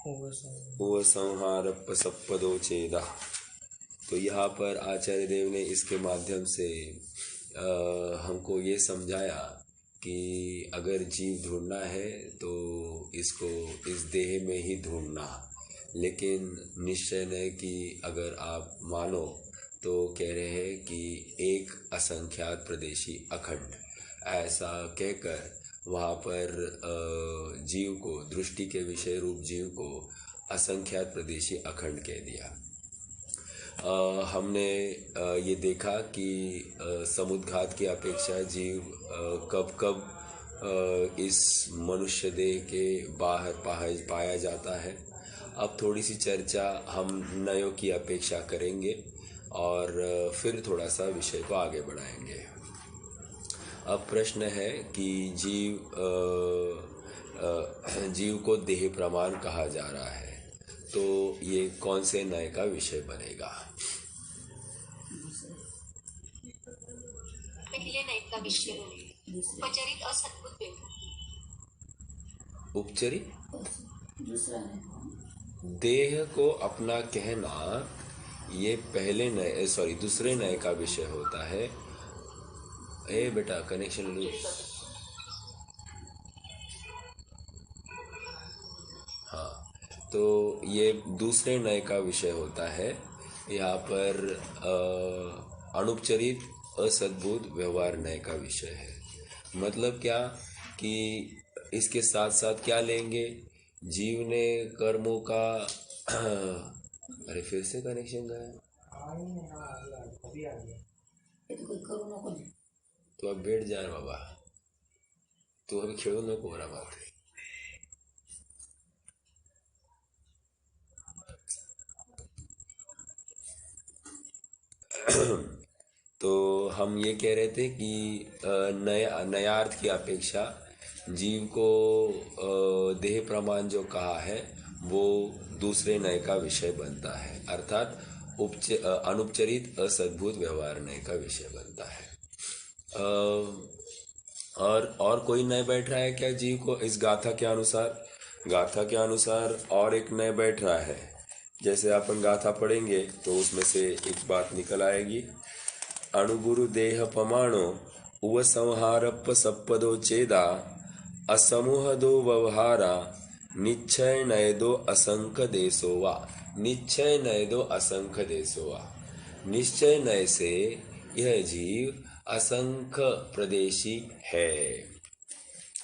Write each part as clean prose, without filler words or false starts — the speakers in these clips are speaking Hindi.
उपसंहारप्प सप्पदो चेदा। तो यहाँ पर आचार्य देव ने इसके माध्यम से हमको ये समझाया कि अगर जीव ढूंढना है तो इसको इस देह में ही ढूंढना, लेकिन निश्चय नहीं कि अगर आप मानो तो कह रहे हैं कि एक असंख्यात प्रदेशी अखंड, ऐसा कहकर वहाँ पर जीव को, दृष्टि के विषय रूप जीव को असंख्यात प्रदेशी अखंड कह दिया। हमने ये देखा कि समुद्घात की अपेक्षा जीव कब कब इस मनुष्य देह के बाहर पाया जाता है। अब थोड़ी सी चर्चा हम नयों की अपेक्षा करेंगे और फिर थोड़ा सा विषय को आगे बढ़ाएंगे। अब प्रश्न है कि जीव को देह प्रमाण कहा जा रहा है, तो ये कौन से नय का विषय बनेगा? पहले नय का विषय उपचरित असद्भुत व्यवहार। उपचरित देह को अपना कहना ये पहले नय, सॉरी दूसरे नय का विषय होता है। ए बेटा कनेक्शन लूज। हाँ, तो ये दूसरे नय का विषय होता है। यहाँ पर अनुपचरित असद्भुत व्यवहार नय का विषय है। मतलब क्या कि इसके साथ साथ क्या लेंगे, जीव ने कर्मों का अरे फिर से कनेक्शन गया। तो अब बैठ जाए बाबा, तो अभी खेड़ू नको हो रहा बात है। तो हम ये कह रहे थे कि नयार्थ की अपेक्षा जीव को देह प्रमाण जो कहा है वो दूसरे नय का विषय बनता है, अर्थात अनुपचरित असद्भुत व्यवहार नय का विषय बनता है। और कोई नय बैठ रहा है क्या जीव को इस गाथा के अनुसार? गाथा के अनुसार और एक नय बैठ रहा है। जैसे अपन गाथा पढ़ेंगे तो उसमें से एक बात निकल आएगी। अणुगुरु देह पमाणो उव संहारप्प सप्पदो चेदा असमूह दो व्यवहारा निश्चय नय दो असंख देशो वा। निश्चय नय दो असंख देशो वा। निश्चय नय से यह जीव असंख्य प्रदेशी है,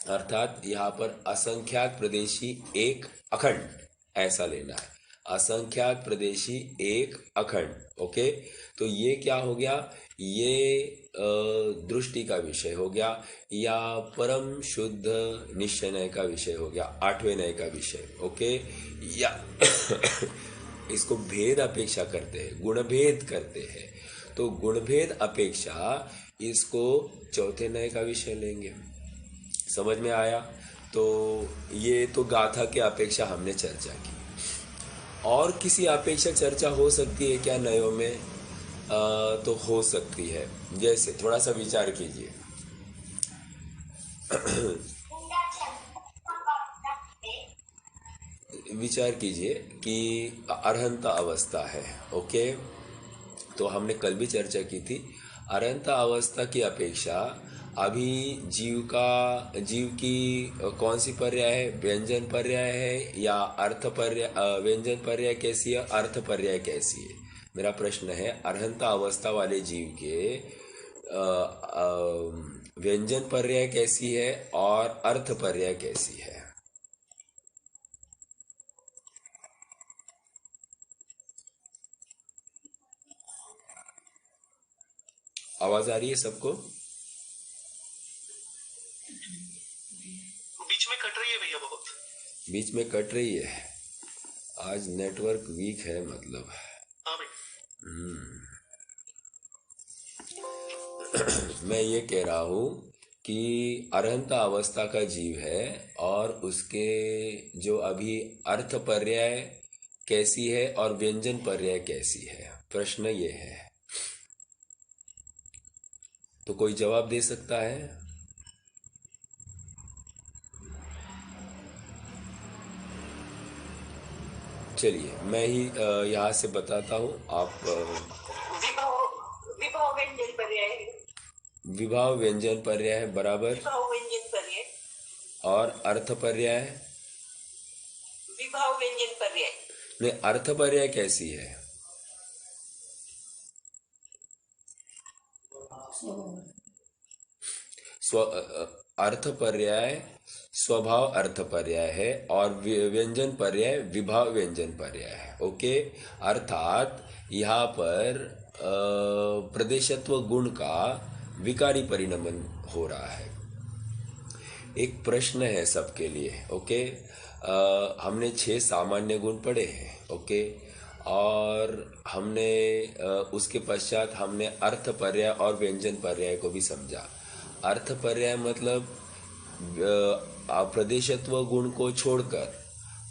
अर्थात यहाँ पर असंख्यात प्रदेशी एक अखंड ऐसा लेना है। असंख्यात प्रदेशी एक अखंड, ओके। तो ये क्या हो गया, ये दृष्टि का विषय हो गया या परम शुद्ध निश्चय नय का विषय हो गया, आठवें नय का विषय, ओके। या इसको भेद अपेक्षा करते हैं, गुणभेद करते हैं, तो गुणभेद अपेक्षा इसको चौथे नय का विषय लेंगे। समझ में आया? तो ये तो गाथा के अपेक्षा हमने चर्चा की। और किसी अपेक्षा चर्चा हो सकती है क्या नयों में? तो हो सकती है। जैसे थोड़ा सा विचार कीजिए। विचार कीजिए कि अरहंता अवस्था है, ओके। तो हमने कल भी चर्चा की थी, अरहंता अवस्था की अपेक्षा अभी जीव की कौन सी पर्याय है? व्यंजन पर्याय है या अर्थ पर्याय? व्यंजन पर्याय कैसी है, अर्थ पर्याय कैसी है? मेरा प्रश्न है, अरहंता अवस्था वाले जीव के व्यंजन पर्याय कैसी है और अर्थ पर्याय कैसी है? आवाज आ रही है सबको? बीच में कट रही है भैया, बहुत बीच में कट रही है। आज नेटवर्क वीक है मतलब। हाँ भाई। मैं ये कह रहा हूँ कि अरहंता अवस्था का जीव है और उसके जो अभी अर्थ पर्याय कैसी है और व्यंजन पर्याय कैसी है, प्रश्न ये है। तो कोई जवाब दे सकता है? चलिए मैं ही यहाँ से बताता हूँ, आप विभाव विभाव व्यंजन पर्याय है। विभाव व्यंजन पर्याय बराबर, विभाव व्यंजन पर्याय, और अर्थ पर्याय। विभाव व्यंजन पर्याय, नहीं, अर्थ पर्याय कैसी है? अर्थ पर्याय स्वभाव अर्थ पर्याय है, और व्यंजन पर्याय विभाव व्यंजन पर्याय है। ओके, अर्थात यहाँ पर प्रदेशत्व गुण का विकारी परिणमन हो रहा है। एक प्रश्न है सबके लिए। ओके, हमने 6 सामान्य गुण पढ़े हैं। ओके, और हमने उसके पश्चात हमने अर्थ पर्याय और व्यंजन पर्याय को भी समझा। अर्थ पर्याय मतलब प्रदेशत्व गुण को छोड़कर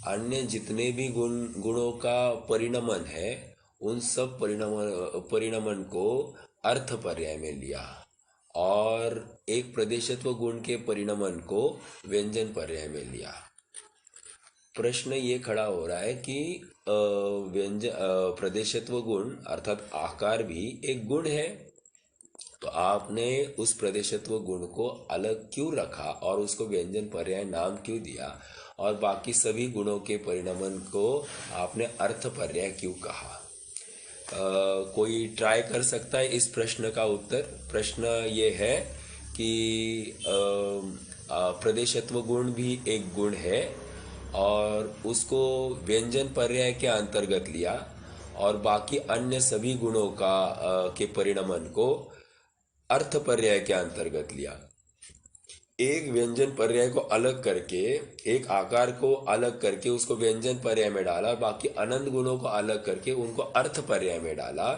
अन्य जितने भी गुणों का परिणमन है, उन सब परिणमन को अर्थ पर्याय में लिया, और एक प्रदेशत्व गुण के परिणमन को व्यंजन पर्याय में लिया। प्रश्न ये खड़ा हो रहा है कि प्रदेशत्व गुण अर्थात आकार भी एक गुण है, तो आपने उस प्रदेशत्व गुण को अलग क्यों रखा और उसको व्यंजन पर्याय नाम क्यों दिया, और बाकी सभी गुणों के परिणमन को आपने अर्थ पर्याय क्यों कहा? कोई ट्राई कर सकता है इस प्रश्न का उत्तर? प्रश्न ये है कि प्रदेशत्व गुण भी एक गुण है और उसको व्यंजन पर्याय के अंतर्गत लिया, और बाकी अन्य सभी गुणों का के परिणमन को अर्थ पर्याय के अंतर्गत लिया। एक व्यंजन पर्याय को अलग करके, एक आकार को अलग करके उसको व्यंजन पर्याय में डाला, बाकी अनंत गुणों को अलग करके उनको अर्थ पर्याय में डाला।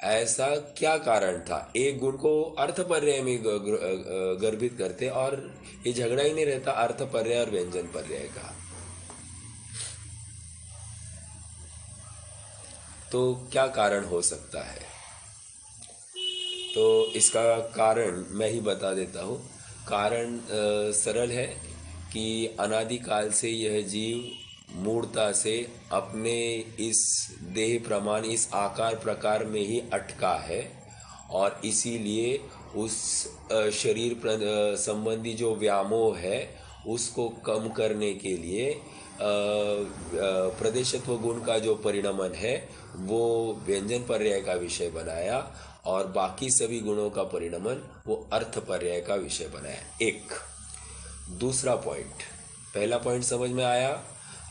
ऐसा क्या कारण था? एक गुण को अर्थ पर्याय में गर्भित करते और ये झगड़ा ही नहीं रहता अर्थ पर्याय और व्यंजन पर्याय का। तो क्या कारण हो सकता है? तो इसका कारण मैं ही बता देता हूँ। कारण सरल है कि अनादिकाल से यह जीव मूर्ता से अपने इस देह प्रमाण, इस आकार प्रकार में ही अटका है, और इसीलिए उस शरीर संबंधी जो व्यामोह है उसको कम करने के लिए प्रदेशत्व गुण का जो परिणमन है वो व्यंजन पर्याय का विषय बनाया, और बाकी सभी गुणों का परिणमन वो अर्थ पर्याय का विषय बनाया। एक दूसरा पॉइंट, पहला पॉइंट समझ में आया?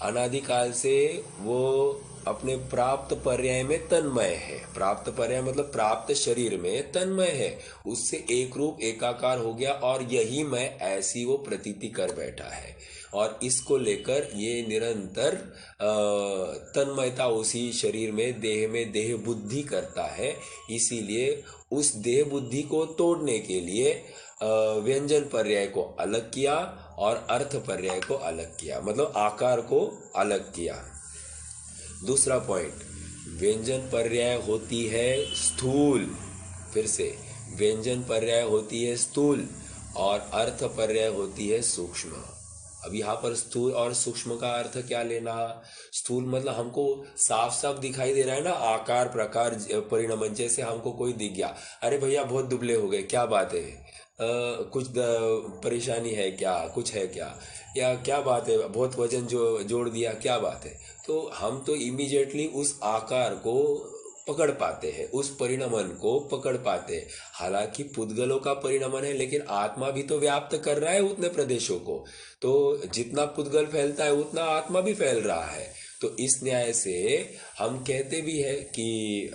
अनादिकाल से वो अपने प्राप्त पर्याय में तन्मय है। प्राप्त पर्याय मतलब प्राप्त शरीर में तन्मय है, उससे एक रूप एकाकार हो गया, और यही मैं ऐसी वो प्रतीति कर बैठा है, और इसको लेकर ये निरंतर तन्मयता उसी शरीर में, देह बुद्धि करता है। इसीलिए उस देह बुद्धि को तोड़ने के लिए व्यंजन पर्याय को अलग किया और अर्थ पर्याय को अलग किया, मतलब आकार को अलग किया। दूसरा पॉइंट, व्यंजन पर्याय होती है स्थूल। फिर से, व्यंजन पर्याय होती है स्थूल और अर्थ पर्याय होती है सूक्ष्म। अब यहाँ पर स्थूल और सूक्ष्म का अर्थ क्या लेना? स्थूल मतलब हमको साफ साफ दिखाई दे रहा है ना, आकार प्रकार परिणमन। जैसे हमको कोई दिख गया, अरे भैया बहुत दुबले हो गए, क्या बात है? कुछ परेशानी है क्या? कुछ है क्या? या क्या बात है, बहुत वजन जोड़ दिया, क्या बात है? तो हम तो इमीडिएटली उस आकार को पकड़ पाते हैं, उस परिणमन को पकड़ पाते हैं। हालांकि पुद्गलों का परिणमन है, लेकिन आत्मा भी तो व्याप्त कर रहा है उतने प्रदेशों को। तो जितना पुद्गल फैलता है उतना आत्मा भी फैल रहा है। तो इस न्याय से हम कहते भी है कि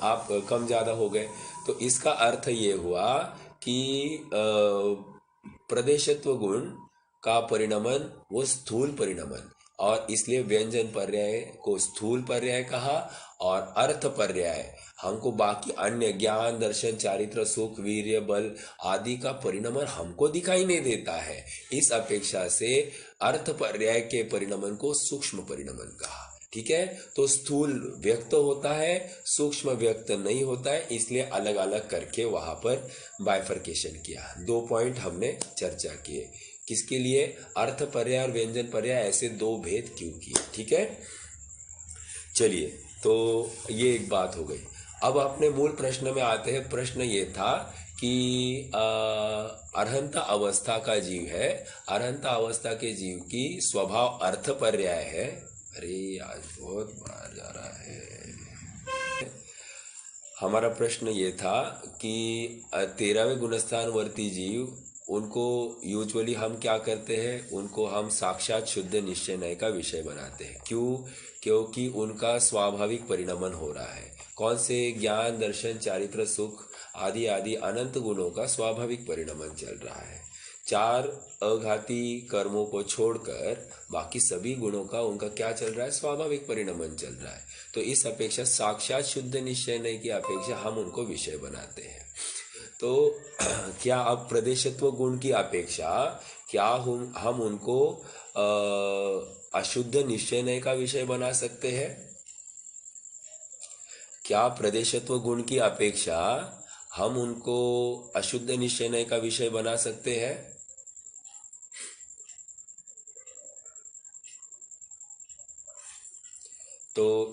आप कम ज्यादा हो गए। तो इसका अर्थ ये हुआ कि प्रदेशत्व गुण का परिणमन वो स्थूल परिणमन, और इसलिए व्यंजन पर्याय को स्थूल पर्याय कहा, और अर्थ पर्याय हमको बाकी अन्य ज्ञान, दर्शन, चारित्र, सुख, वीर्य, बल आदि का परिणमन हमको दिखाई नहीं देता है। इस अपेक्षा से अर्थ पर्याय के परिणमन को सूक्ष्म परिणमन कहा। ठीक है, तो स्थूल व्यक्त होता है, सूक्ष्म व्यक्त नहीं होता है, इसलिए अलग अलग करके वहां पर बाइफर्केशन किया। 2 पॉइंट हमने चर्चा किए किसके लिए? अर्थ पर्याय और व्यंजन पर्याय, ऐसे दो भेद क्यों किए? ठीक है, चलिए, तो ये एक बात हो गई। अब अपने मूल प्रश्न में आते हैं। प्रश्न ये था कि अर्हंता अवस्था का जीव है, अर्हंता अवस्था के जीव की स्वभाव अर्थ पर्याय है। अरे आज बहुत बार जा रहा है। हमारा प्रश्न ये था कि 13वें गुणस्थान वर्ती जीव, उनको यूजुअली हम क्या करते हैं? उनको हम साक्षात शुद्ध निश्चय नय का विषय बनाते हैं। क्यों? क्योंकि उनका स्वाभाविक परिणमन हो रहा है। कौन से? ज्ञान, दर्शन, चारित्र, सुख आदि आदि अनंत गुणों का स्वाभाविक परिणमन चल रहा है। 4 अघाती कर्मों को छोड़कर बाकी सभी गुणों का उनका क्या चल रहा है? स्वाभाविक परिणमन चल रहा है। तो इस अपेक्षा साक्षात शुद्ध निश्चय नय की अपेक्षा हम उनको विषय बनाते हैं। तो क्या अब प्रदेशत्व गुण की अपेक्षा क्या हम उनको अशुद्ध निश्चय नय का विषय बना सकते हैं? क्या प्रदेशत्व गुण की अपेक्षा हम उनको अशुद्ध निश्चय नय का विषय बना सकते हैं? तो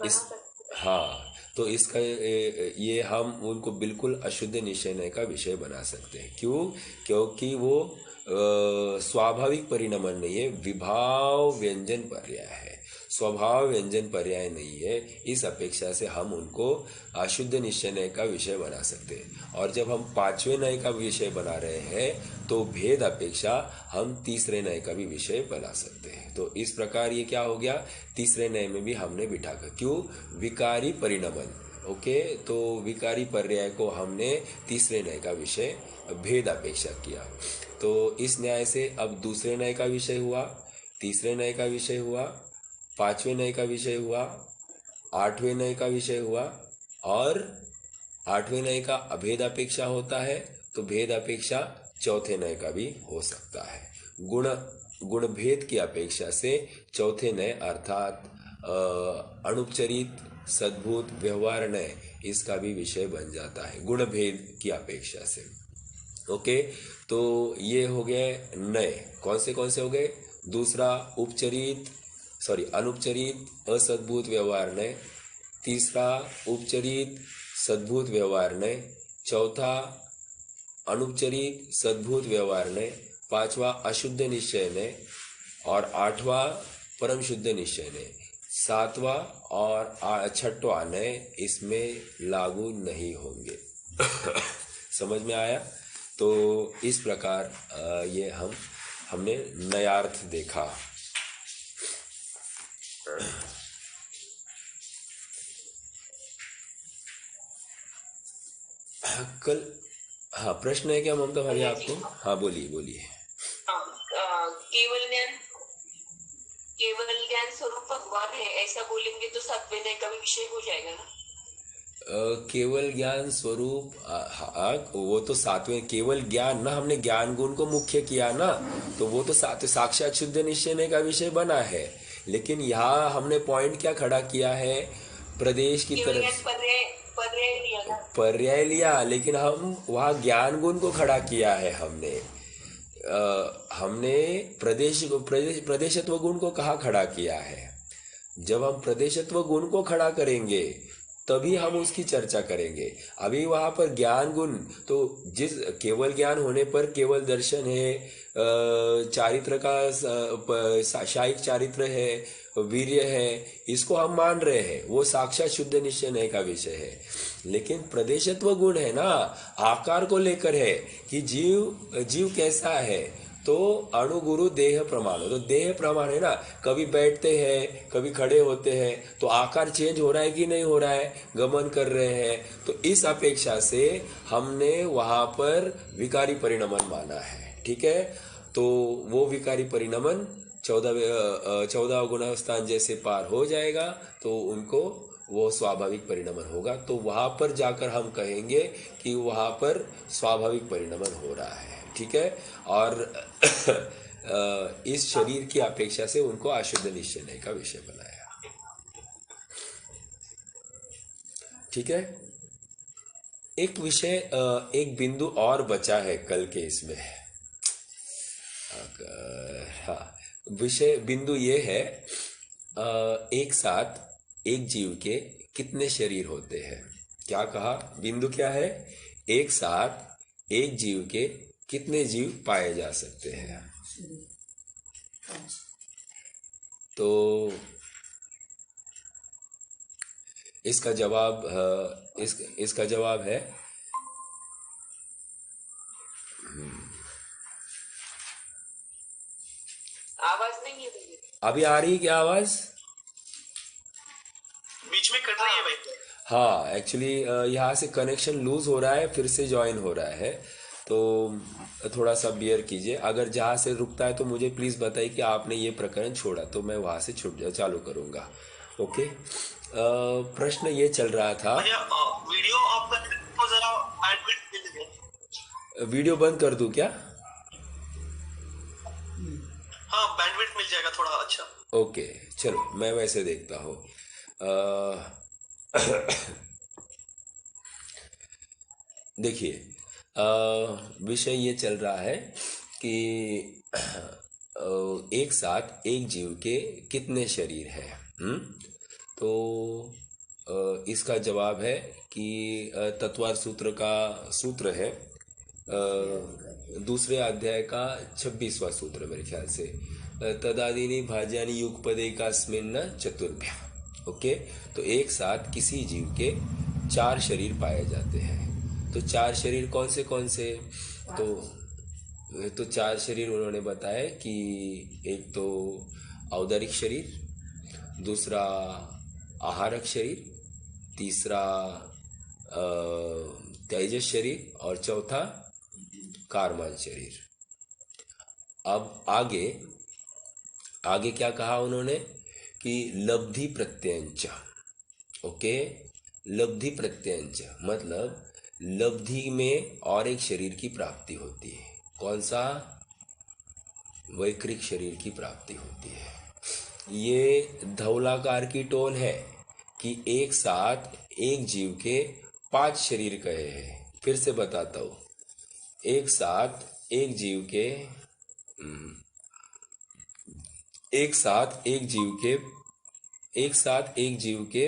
हाँ, तो इसका ये हम उनको बिल्कुल अशुद्ध निश्चय नय का विषय बना सकते हैं। क्यों? क्योंकि वो स्वाभाविक परिणमन नहीं है, विभाव व्यंजन पर्याय है, स्वभाव व्यंजन पर्याय नहीं है। इस अपेक्षा से हम उनको अशुद्ध निश्चय नय का विषय बना सकते हैं। और जब हम 5वें नय का विषय बना रहे हैं तो भेद अपेक्षा हम तीसरे नय का भी विषय बना सकते हैं। तो इस प्रकार ये क्या हो गया? तीसरे नय में भी हमने बिठा कर, क्यों? विकारी परिणमन। ओके, तो विकारी पर्याय को हमने तीसरे नय का विषय भेद अपेक्षा किया। तो इस न्याय से अब दूसरे नय का विषय हुआ, तीसरे नय का विषय हुआ, 5वें नय का विषय हुआ, 8वें नय का विषय हुआ, और 8वें नय का अभेद अपेक्षा होता है तो भेद अपेक्षा चौथे नय का भी हो सकता है। गुण भेद की अपेक्षा से चौथे नय अर्थात अणुपचरित, सद्भूत, व्यवहार नय, इसका भी विषय बन जाता है गुण भेद की अपेक्षा से। ओके, तो ये हो गए नए। कौन से हो गए? दूसरा अनुपचरित, असद्भूत, व्यवहार नय। तीसरा उपचरित, सद्भूत, व्यवहार नय। चौथा अनुपचरित, सद्भूत, व्यवहार नय। 5वां अशुद्ध निश्चय नय। और 8वां परम शुद्ध निश्चय नय। 7वां और 6वां नय इसमें लागू नहीं होंगे। समझ में आया? तो इस प्रकार ये हमने नयार्थ देखा। कल हाँ, प्रश्न है क्या ममता भाभी आपको? हाँ, बोलिए बोलिए। केवल ज्ञान स्वरूप भगवान है, ऐसा बोलेंगे तो 7वें नय का भी विषय हो जाएगा ना? केवल ज्ञान स्वरूप, हाँ, वो तो 7वें केवल ज्ञान ना, हमने ज्ञान गुण को मुख्य किया ना, तो वो तो साक्षात शुद्ध निश्चय का विषय बना है। लेकिन यहाँ हमने पॉइंट क्या खड़ा किया है? प्रदेश की तरफ पर्याय लिया, लेकिन हम वहाँ ज्ञान गुण को खड़ा किया है। हमने प्रदेशत्व गुण को कहाँ खड़ा किया है? जब हम प्रदेशत्व गुण को खड़ा करेंगे तभी हम उसकी चर्चा करेंगे। अभी वहां पर ज्ञान गुण, तो जिस केवल ज्ञान होने पर केवल दर्शन है, चारित्र का शायिक चारित्र है, वीर्य है, इसको हम मान रहे हैं, वो साक्षात शुद्ध निश्चय नय का विषय है। लेकिन प्रदेशत्व गुण है ना, आकार को लेकर है कि जीव कैसा है। तो अणुगुरु देह प्रमाण, तो देह प्रमाण है ना, कभी बैठते हैं, कभी खड़े होते हैं, तो आकार चेंज हो रहा है कि नहीं हो रहा है? गमन कर रहे हैं। तो इस अपेक्षा से हमने वहां पर विकारी परिणमन माना है। ठीक है, तो वो विकारी परिणमन 14 गुणस्थान जैसे पार हो जाएगा तो उनको वो स्वाभाविक परिणमन होगा। तो वहां पर जाकर हम कहेंगे कि वहां पर स्वाभाविक परिणमन हो रहा है। ठीक है, और इस शरीर की अपेक्षा से उनको अशुद्ध निश्चय का विषय बनाया। ठीक है, एक विषय, एक बिंदु और बचा है कल के इसमें। हाँ, विषय बिंदु ये है, एक साथ एक जीव के कितने शरीर होते हैं? क्या कहा? बिंदु क्या है? एक साथ एक जीव के कितने जीव पाए जा सकते हैं? तो इसका जवाब इसका जवाब है, आवाज नहीं है भैया। अभी आ रही है क्या आवाज? बीच में कट रही है भाई। हाँ, एक्चुअली यहाँ से कनेक्शन लूज हो रहा है, फिर से ज्वाइन हो रहा है, तो थोड़ा सा बियर कीजिए। अगर जहाँ से रुकता है तो मुझे प्लीज़ बताइए कि आपने ये प्रकरण छोड़ा, तो मैं वहाँ से चालू करूँगा। ओके, प्रश्न ये चल रहा था। भैया वीडियो ऑफ कर तो जरा बैंडविड्थ मिल जाए। वीडियो बंद कर दूँ क्या? हाँ, बैंडविड्थ मिल जाएगा थोड़ा अच्छा। ओके, चलो मैं वैसे देखता हूँ। देखिए, विषय ये चल रहा है कि एक साथ एक जीव के कितने शरीर हैं? तो इसका जवाब है कि तत्वार सूत्र का सूत्र है, दूसरे अध्याय का 26वां सूत्र मेरे ख्याल से, तदादीनी भाज्यानि युगपदेकास्मिन् चतुर्भ्याम्। ओके, तो एक साथ किसी जीव के 4 शरीर पाए जाते हैं। तो 4 शरीर कौन से? तो 4 शरीर उन्होंने बताया कि एक तो औदरिक शरीर, दूसरा आहारक शरीर, तीसरा तेजस शरीर और चौथा कार्मान शरीर। अब आगे क्या कहा उन्होंने कि लब्धि प्रत्यंच। ओके, लब्धि प्रत्यंच मतलब लब्धि में और एक शरीर की प्राप्ति होती है। कौन सा? वैकृक शरीर की प्राप्ति होती है। ये धौलाकार की टोन है कि एक साथ एक जीव के 5 शरीर कहे हैं। फिर से बताता हूँ, एक साथ एक जीव के एक साथ एक जीव के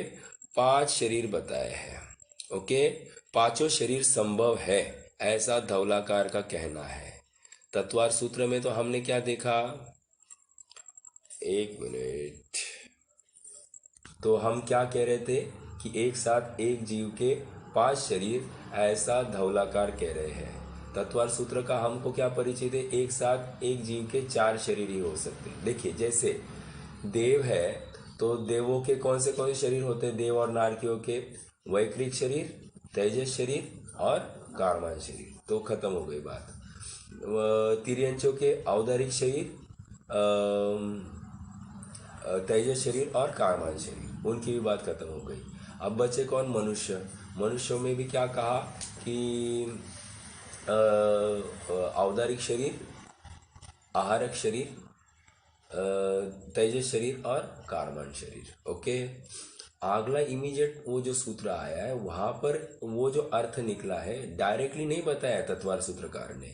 5 शरीर बताए हैं। ओके, 5 शरीर संभव है, ऐसा धौलाकार का कहना है। तत्वार सूत्र में तो हमने क्या देखा? एक मिनट, तो हम क्या कह रहे थे कि एक साथ एक जीव के 5 शरीर, ऐसा धौलाकार कह रहे हैं। तत्वार सूत्र का हमको क्या परिचित है? एक साथ एक जीव के 4 शरीर ही हो सकते हैं। देखिए, जैसे देव है तो देवों के कौन से शरीर होते हैं? देव और नारकियों के वैकृक शरीर, तेजस शरीर और कार्मान शरीर। तो खत्म हो गई बात। तिर्यंचों के औदरिक शरीर, तेजस शरीर और कार्मान शरीर, उनकी भी बात खत्म हो गई। अब बचे कौन? मनुष्य। मनुष्यों में भी क्या कहा कि औदरिक शरीर, आहारक शरीर, तेजस शरीर और कार्बन शरीर। ओके, अगला इमीडिएट वो जो सूत्र आया है वहां पर वो जो अर्थ निकला है डायरेक्टली नहीं बताया तत्वार सूत्रकार ने,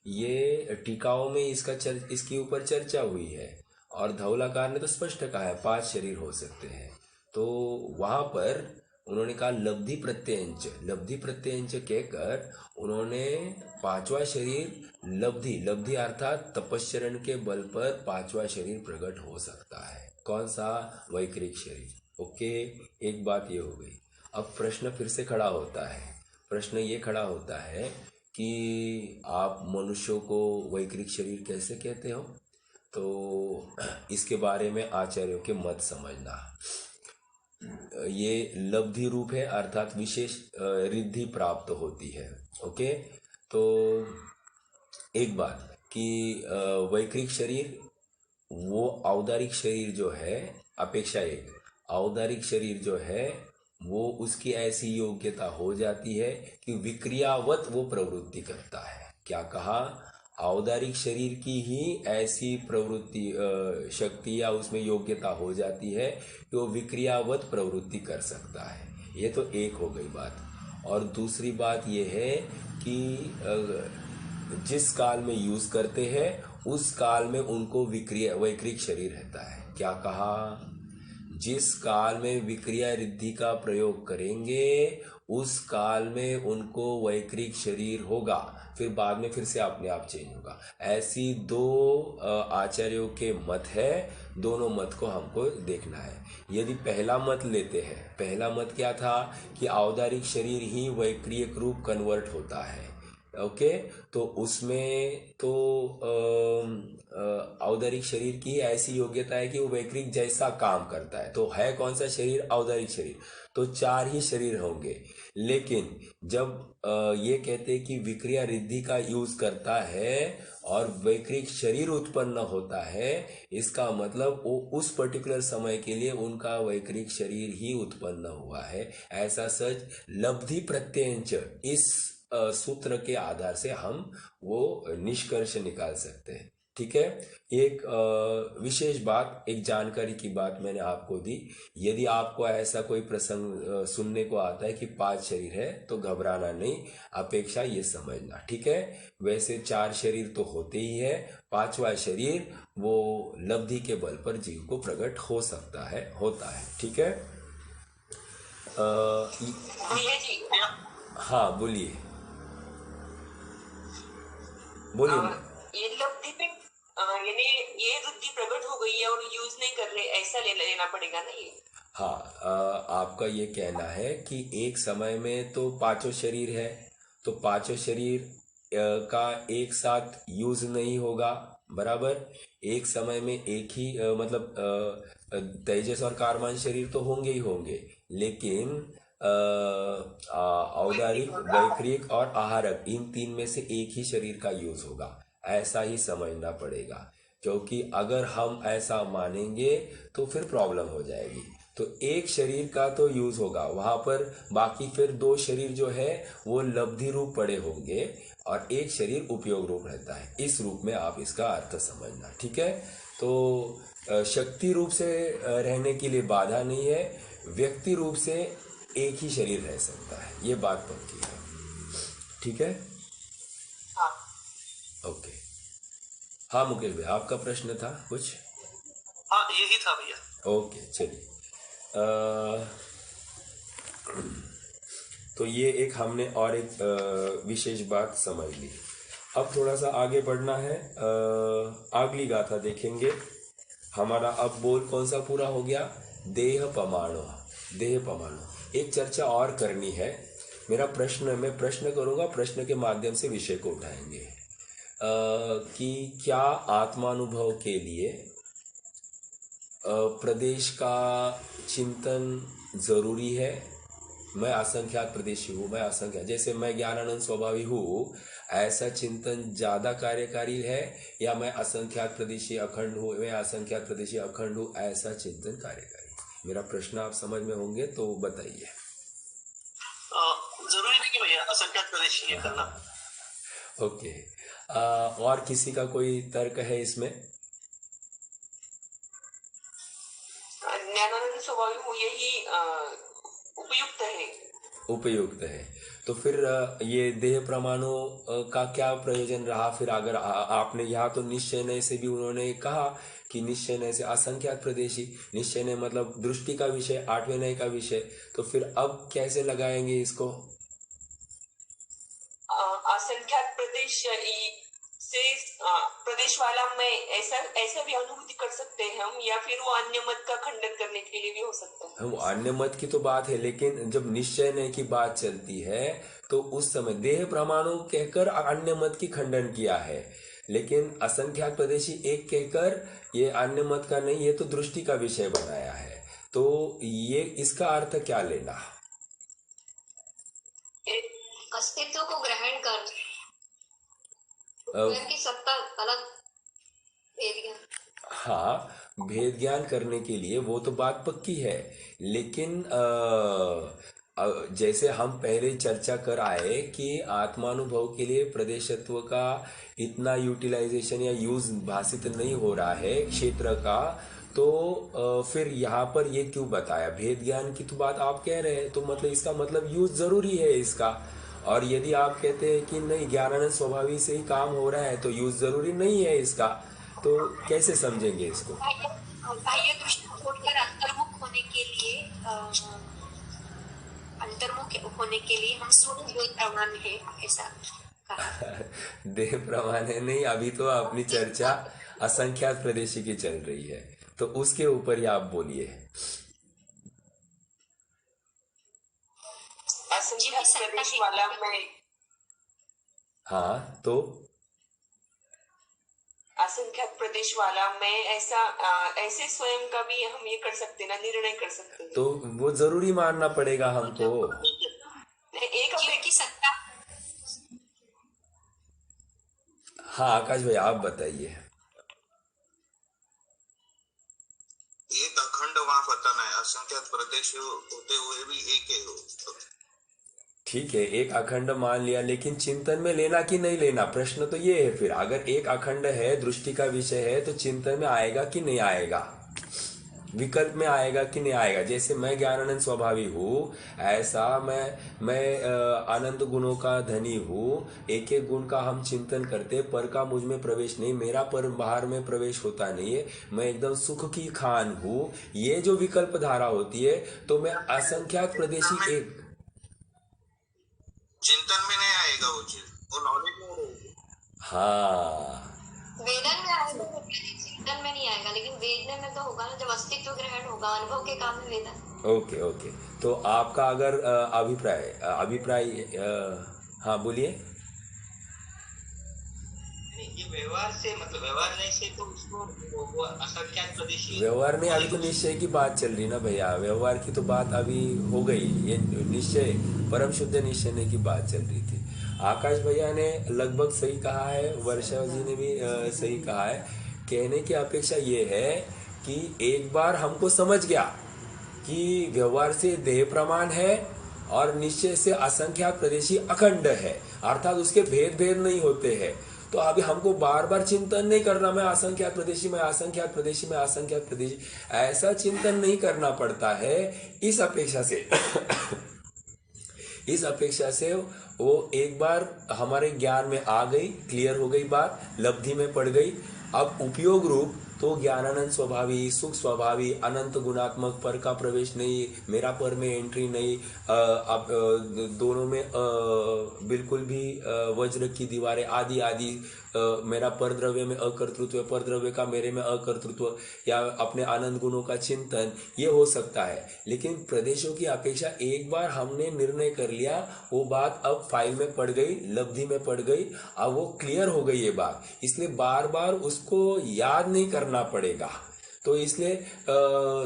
ये टीकाओं में इसके ऊपर चर्चा हुई है और धौलाकार ने तो स्पष्ट कहा है 5 शरीर हो सकते हैं। तो वहां पर उन्होंने कहा लब्धि प्रत्यंच कहकर उन्होंने 5वां शरीर लब्धि अर्थात तपश्चरण के बल पर 5वां शरीर प्रकट हो सकता है। कौन सा? वैकृक शरीर। ओके, एक बात ये हो गई। अब प्रश्न फिर से खड़ा होता है। प्रश्न ये खड़ा होता है कि आप मनुष्यों को वैकृक शरीर कैसे कहते हो? तो इसके बारे में आचार्यों के मत समझना। ये लब्धि रूप है, अर्थात विशेष रिद्धि प्राप्त होती है। ओके, तो एक बात कि वैकृक शरीर वो औदारिक शरीर जो है अपेक्षा एक औदारिक शरीर जो है वो उसकी ऐसी योग्यता हो जाती है कि विक्रियावत वो प्रवृत्ति करता है। क्या कहा? औदारिक शरीर की ही ऐसी प्रवृत्ति शक्ति या उसमें योग्यता हो जाती है कि वो विक्रियावत प्रवृत्ति कर सकता है। ये तो एक हो गई बात। और दूसरी बात ये है कि जिस काल में यूज करते हैं उस काल में उनको विक्रिया वैक्रिक शरीर रहता है। क्या कहा? जिस काल में विक्रिया रिद्धि का प्रयोग करेंगे उस काल में उनको वैक्रिक शरीर होगा, फिर बाद में फिर से अपने आप चेंज होगा। ऐसी दो आचार्यों के मत है, दोनों मत को हमको देखना है। यदि पहला मत लेते हैं, पहला मत क्या था कि औदारिक शरीर ही वैक्रियक रूप कन्वर्ट होता है। ओके, तो उसमें तो औदारिक शरीर की ऐसी योग्यता है कि वो वैक्रिक जैसा काम करता है। तो है कौन सा शरीर? औदारिक शरीर। तो 4 ही शरीर होंगे। लेकिन जब ये कहते हैं कि विक्रिया रिद्धि का यूज करता है और वैक्रिक शरीर उत्पन्न होता है, इसका मतलब वो उस पर्टिकुलर समय के लिए उनका वैक्रिक शरीर ही उत्पन्न हुआ है। ऐसा सच लब्धि प्रत्यंच इस सूत्र के आधार से हम वो निष्कर्ष निकाल सकते हैं। ठीक है, एक विशेष बात, एक जानकारी की बात मैंने आपको दी। यदि आपको ऐसा कोई प्रसंग सुनने को आता है कि 5 शरीर है तो घबराना नहीं, अपेक्षा ये समझना। ठीक है, वैसे 4 शरीर तो होते ही है, 5वां शरीर वो लब्धि के बल पर जीव को प्रकट हो सकता है, होता है। ठीक है, भैया जी, हाँ बोलिए बोलिए। ये लब्धि पे यानी ये रुद्धि प्रकट हो गई है और यूज नहीं कर रहे, ऐसा लेना पड़ेगा ना ये? हाँ, आपका ये कहना है कि एक समय में तो 5 शरीर है, तो 5 शरीर का एक साथ यूज नहीं होगा, बराबर। एक समय में एक ही मतलब तेजस और कार्बन शरीर तो होंगे ही होंगे, लेकिन औदारिक, वैक्रिक और आहारक, इन 3 में से एक ही शरीर का यूज होगा, ऐसा ही समझना पड़ेगा। क्योंकि अगर हम ऐसा मानेंगे तो फिर प्रॉब्लम हो जाएगी। तो एक शरीर का तो यूज होगा वहां पर, बाकी फिर 2 शरीर जो है वो लब्धि रूप पड़े होंगे और एक शरीर उपयोग रूप रहता है। इस रूप में आप इसका अर्थ समझना। ठीक है, तो शक्ति रूप से रहने के लिए बाधा नहीं है, व्यक्ति रूप से एक ही शरीर रह सकता है, ये बात पक्की है। ठीक है, हाँ ओके। हाँ मुकेश भाई, आपका प्रश्न था कुछ? हाँ यही था भैया। ओके, चलिए। तो ये एक हमने और एक विशेष बात समझ ली। अब थोड़ा सा आगे बढ़ना है, अगली गाथा देखेंगे। हमारा अब बोल कौन सा पूरा हो गया? देह पमाणु। देह पमाणु एक चर्चा और करनी है। मेरा प्रश्न, मैं प्रश्न करूंगा, प्रश्न के माध्यम से विषय को उठाएंगे कि क्या आत्मानुभव के लिए प्रदेश का चिंतन जरूरी है? मैं असंख्यात प्रदेशी हूँ, मैं असंख्यात, जैसे मैं ज्ञानानंद स्वभावी हूँ, ऐसा चिंतन ज्यादा कार्यकारी है, या मैं असंख्यात प्रदेशी अखंड हूँ, मैं असंख्यात प्रदेशी अखंड हूँ, ऐसा चिंतन कार्यकारी? मेरा प्रश्न आप समझ में होंगे तो बताइए। जरूरी नहीं कि भैया असंख्यात प्रदेशी है करना। ओके, और किसी का कोई तर्क है इसमें? ज्ञानानंद स्वभाव यही उपयुक्त है। उपयुक्त है। तो फिर ये देह प्रमाणों का क्या प्रयोजन रहा फिर? अगर आपने यहाँ तो निश्चय नय से भी उन्होंने कहा कि निश्चय नय से असंख्यात प्रदेशी, निश्चय नय मतलब दृष्टि का विषय, 8वें नय का विषय, तो फिर अब कैसे लगाएंगे इसको? असंख्यात प्रदेश से प्रदेश वाला मैं, ऐसा भी अनुभूति कर सकते हैं हम, या फिर वो अन्य मत का खंडन करने के लिए भी हो सकता है। वो अन्य मत की तो बात है, लेकिन जब निश्चय नय की बात चलती है तो उस समय देह प्रमाणों कहकर अन्य मत की खंडन किया है, लेकिन असंख्यात प्रदेशी एक कहकर ये अन्य मत का नहीं, ये तो दृष्टि का विषय बनाया है। तो ये इसका अर्थ क्या लेना? अस्तित्व को ग्रहण कर की सत्ता अलग भेद ज्ञान। हाँ, भेद ज्ञान करने के लिए वो तो बात पक्की है, लेकिन जैसे हम पहले चर्चा कर आए कि आत्मानुभव के लिए प्रदेशत्व का इतना यूटिलाइजेशन या यूज भाषित नहीं हो रहा है क्षेत्र का, तो फिर यहाँ पर ये क्यों बताया? भेद ज्ञान की तो बात आप कह रहे हैं, तो मतलब इसका मतलब यूज जरूरी है इसका, और यदि आप कहते हैं कि नहीं ज्ञानानंद स्वभावी से ही काम हो रहा है तो यूज जरूरी नहीं है इसका, तो कैसे समझेंगे इसको? बाह्य दृष्टि छोड़कर अंतर्मुख होने के लिए हम स्वयं द्वैत प्रमाण है, ऐसा कहा। देह प्रमाण है नहीं, अभी तो अपनी चर्चा असंख्यात प्रदेशी की चल रही है, तो उसके ऊपर ही आप बोलिए। असंख्यात प्रदेश वाला मैं, हाँ तो असंख्यात प्रदेश वाला मैं, ऐसा ऐसे स्वयं का भी हम ये कर सकते ना, निर्णय कर सकते हैं। तो वो जरूरी मानना पड़ेगा हमको। एक जीव की सत्ता। हाँ आकाश भाई आप बताइए। एक अखंड वहां बताना है, असंख्यात प्रदेश होते हुए भी एक है वो। ठीक है, एक अखंड मान लिया, लेकिन चिंतन में लेना कि नहीं लेना, प्रश्न तो ये है। फिर अगर एक अखंड है, दृष्टि का विषय है, तो चिंतन में आएगा कि नहीं आएगा, विकल्प में आएगा कि नहीं आएगा। जैसे मैं ज्ञानानंद स्वभावी हूँ, ऐसा मैं अनंत गुणों का धनी हूँ। एक एक गुण का हम चिंतन करते, पर का मुझ में प्रवेश नहीं, मेरा पर बाहर में प्रवेश होता नहीं है, मैं एकदम सुख की खान हूँ। ये जो विकल्प धारा होती है, तो मैं असंख्यात प्रदेशी एक, चिंतन में नहीं आएगा वो चीज, वो नॉलेज में रहेगी। हाँ वेदन में आएगा, चिंतन में नहीं आएगा, लेकिन वेदने में तो होगा ना, जब अस्तित्व ग्रहण होगा, अनुभव के काम में वेदन। ओके ओके, तो आपका अगर अभिप्राय हाँ बोलिए। ये व्यवहार से, मतलब व्यवहार नहीं से, तो उसको वो असंख्यात प्रदेशी व्यवहार नहीं, अभी तो निश्चय की बात चल रही ना भैया, व्यवहार की तो बात अभी हो गई, ये निश्चय परम शुद्ध निश्चय की बात चल रही थी। आकाश भैया ने लगभग सही कहा है, वर्षा जी ने भी सही कहा है। कहने की अपेक्षा ये है कि एक बार हमको समझ गया कि व्यवहार से देह प्रमाण है और निश्चय से असंख्यात प्रदेशी अखंड है, अर्थात उसके भेद भेद नहीं होते हैं। तो अभी हमको बार बार चिंतन नहीं करना, मैं असंख्यात प्रदेशी, मैं असंख्यात प्रदेशी, मैं असंख्यात प्रदेशी, ऐसा चिंतन नहीं करना पड़ता है। इस अपेक्षा से इस अपेक्षा से वो एक बार हमारे ज्ञान में आ गई, क्लियर हो गई बात, लब्धि में पड़ गई। अब उपयोग रूप तो ज्ञानानंद स्वभावी, सुख स्वभावी, अनंत गुणात्मक, पर का प्रवेश नहीं, मेरा पर में एंट्री नहीं, अब दोनों में बिल्कुल भी वज्र की दीवारें आदि आदि, मेरा पर द्रव्य में अकर्तृत्व, पर द्रव्य का मेरे में अकर्तृत्व, या अपने आनंद गुणों का चिंतन, ये हो सकता है। लेकिन प्रदेशों की अपेक्षा एक बार हमने निर्णय कर लिया, वो बात अब फाइल में पड़ गई, लब्धि में पड़ गई, अब वो क्लियर हो गई ये बात, इसलिए बार बार उसको याद नहीं करना पड़ेगा। तो इसलिए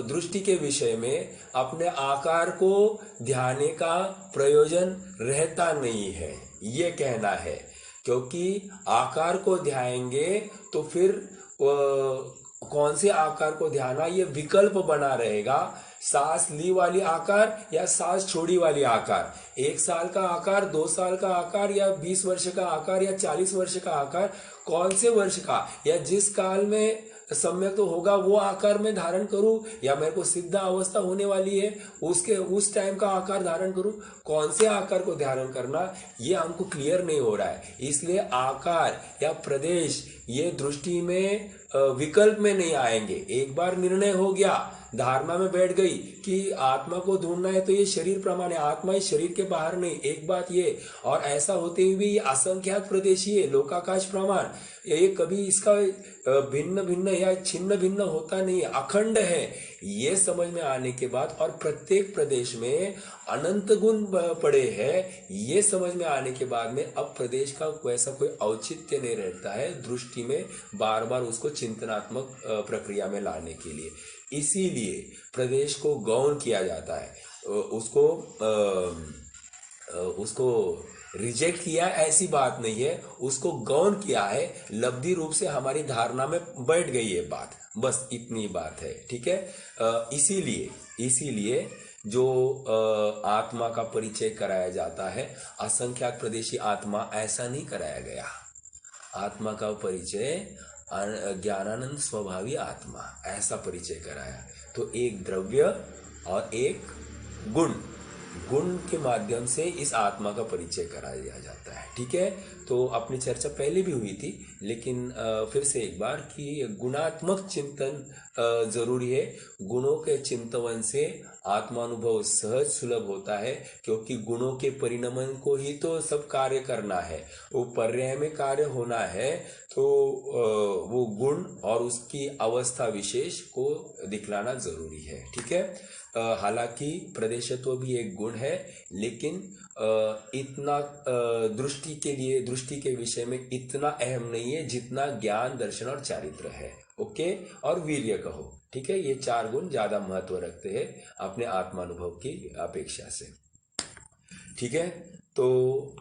दृष्टि के विषय में अपने आकार को ध्यान का प्रयोजन रहता नहीं है, ये कहना है। क्योंकि आकार को ध्याएंगे तो फिर कौन से आकार को ध्याना, ये विकल्प बना रहेगा। सांस ली वाली आकार या सांस छोड़ी वाली आकार, 1 साल का आकार, 2 साल का आकार, या 20 वर्ष का आकार, या 40 वर्ष का आकार, कौन से वर्ष का, या जिस काल में सम्यक तो होगा वो आकार में धारण करूं, या मेरे को सिद्धा अवस्था होने वाली है उसके उस टाइम का आकार धारण करूं, कौन से आकार को धारण करना, ये हमको क्लियर नहीं हो रहा है। इसलिए आकार या प्रदेश ये दृष्टि में विकल्प में नहीं आएंगे। एक बार निर्णय हो गया, धारणा में बैठ गई कि आत्मा को ढूंढना है, तो ये शरीर प्रमाण है, आत्मा इस शरीर के बाहर नहीं, एक बात ये। और ऐसा होते हुए भी ये असंख्यात प्रदेशी है, लोकाकाश प्रमाण, ये कभी इसका भिन्न भिन्न या छिन्न भिन्न होता नहीं है, अखंड है। ये समझ में आने के बाद, और प्रत्येक प्रदेश में अनंत गुण पड़े हैं, ये समझ में आने के बाद में अब प्रदेश का वैसा कोई औचित्य नहीं रहता है दृष्टि में बार बार उसको चिंतनात्मक प्रक्रिया में लाने के लिए। इसीलिए प्रदेश को गौण किया जाता है, उसको रिजेक्ट किया ऐसी बात नहीं है, उसको गौण किया है, लब्धि रूप से हमारी धारणा में बैठ गई है बात, बस इतनी बात है। ठीक है, इसीलिए जो आत्मा का परिचय कराया जाता है, असंख्यात प्रदेशी आत्मा, ऐसा नहीं कराया गया। आत्मा का परिचय ज्ञानानंद स्वभावी आत्मा, ऐसा परिचय कराया। तो एक द्रव्य और एक गुण, गुण के माध्यम से इस आत्मा का परिचय करा दिया जाता है। ठीक है, तो अपनी चर्चा पहले भी हुई थी, लेकिन फिर से एक बार कि गुणात्मक चिंतन जरूरी है। गुणों के चिंतन से आत्मानुभव सहज सुलभ होता है, क्योंकि गुणों के परिणमन को ही तो सब कार्य करना है, वो पर्याय में कार्य होना है, तो वो गुण और उसकी अवस्था विशेष को दिखलाना जरूरी है। ठीक है, हालांकि प्रदेशत्व भी एक गुण है, लेकिन इतना दृष्टि के विषय में इतना अहम नहीं है जितना ज्ञान, दर्शन और चारित्र है। ओके, और वीर्य कहो। ठीक है, ये 4 गुण ज्यादा महत्व रखते हैं अपने आत्मानुभव की अपेक्षा से। ठीक है, तो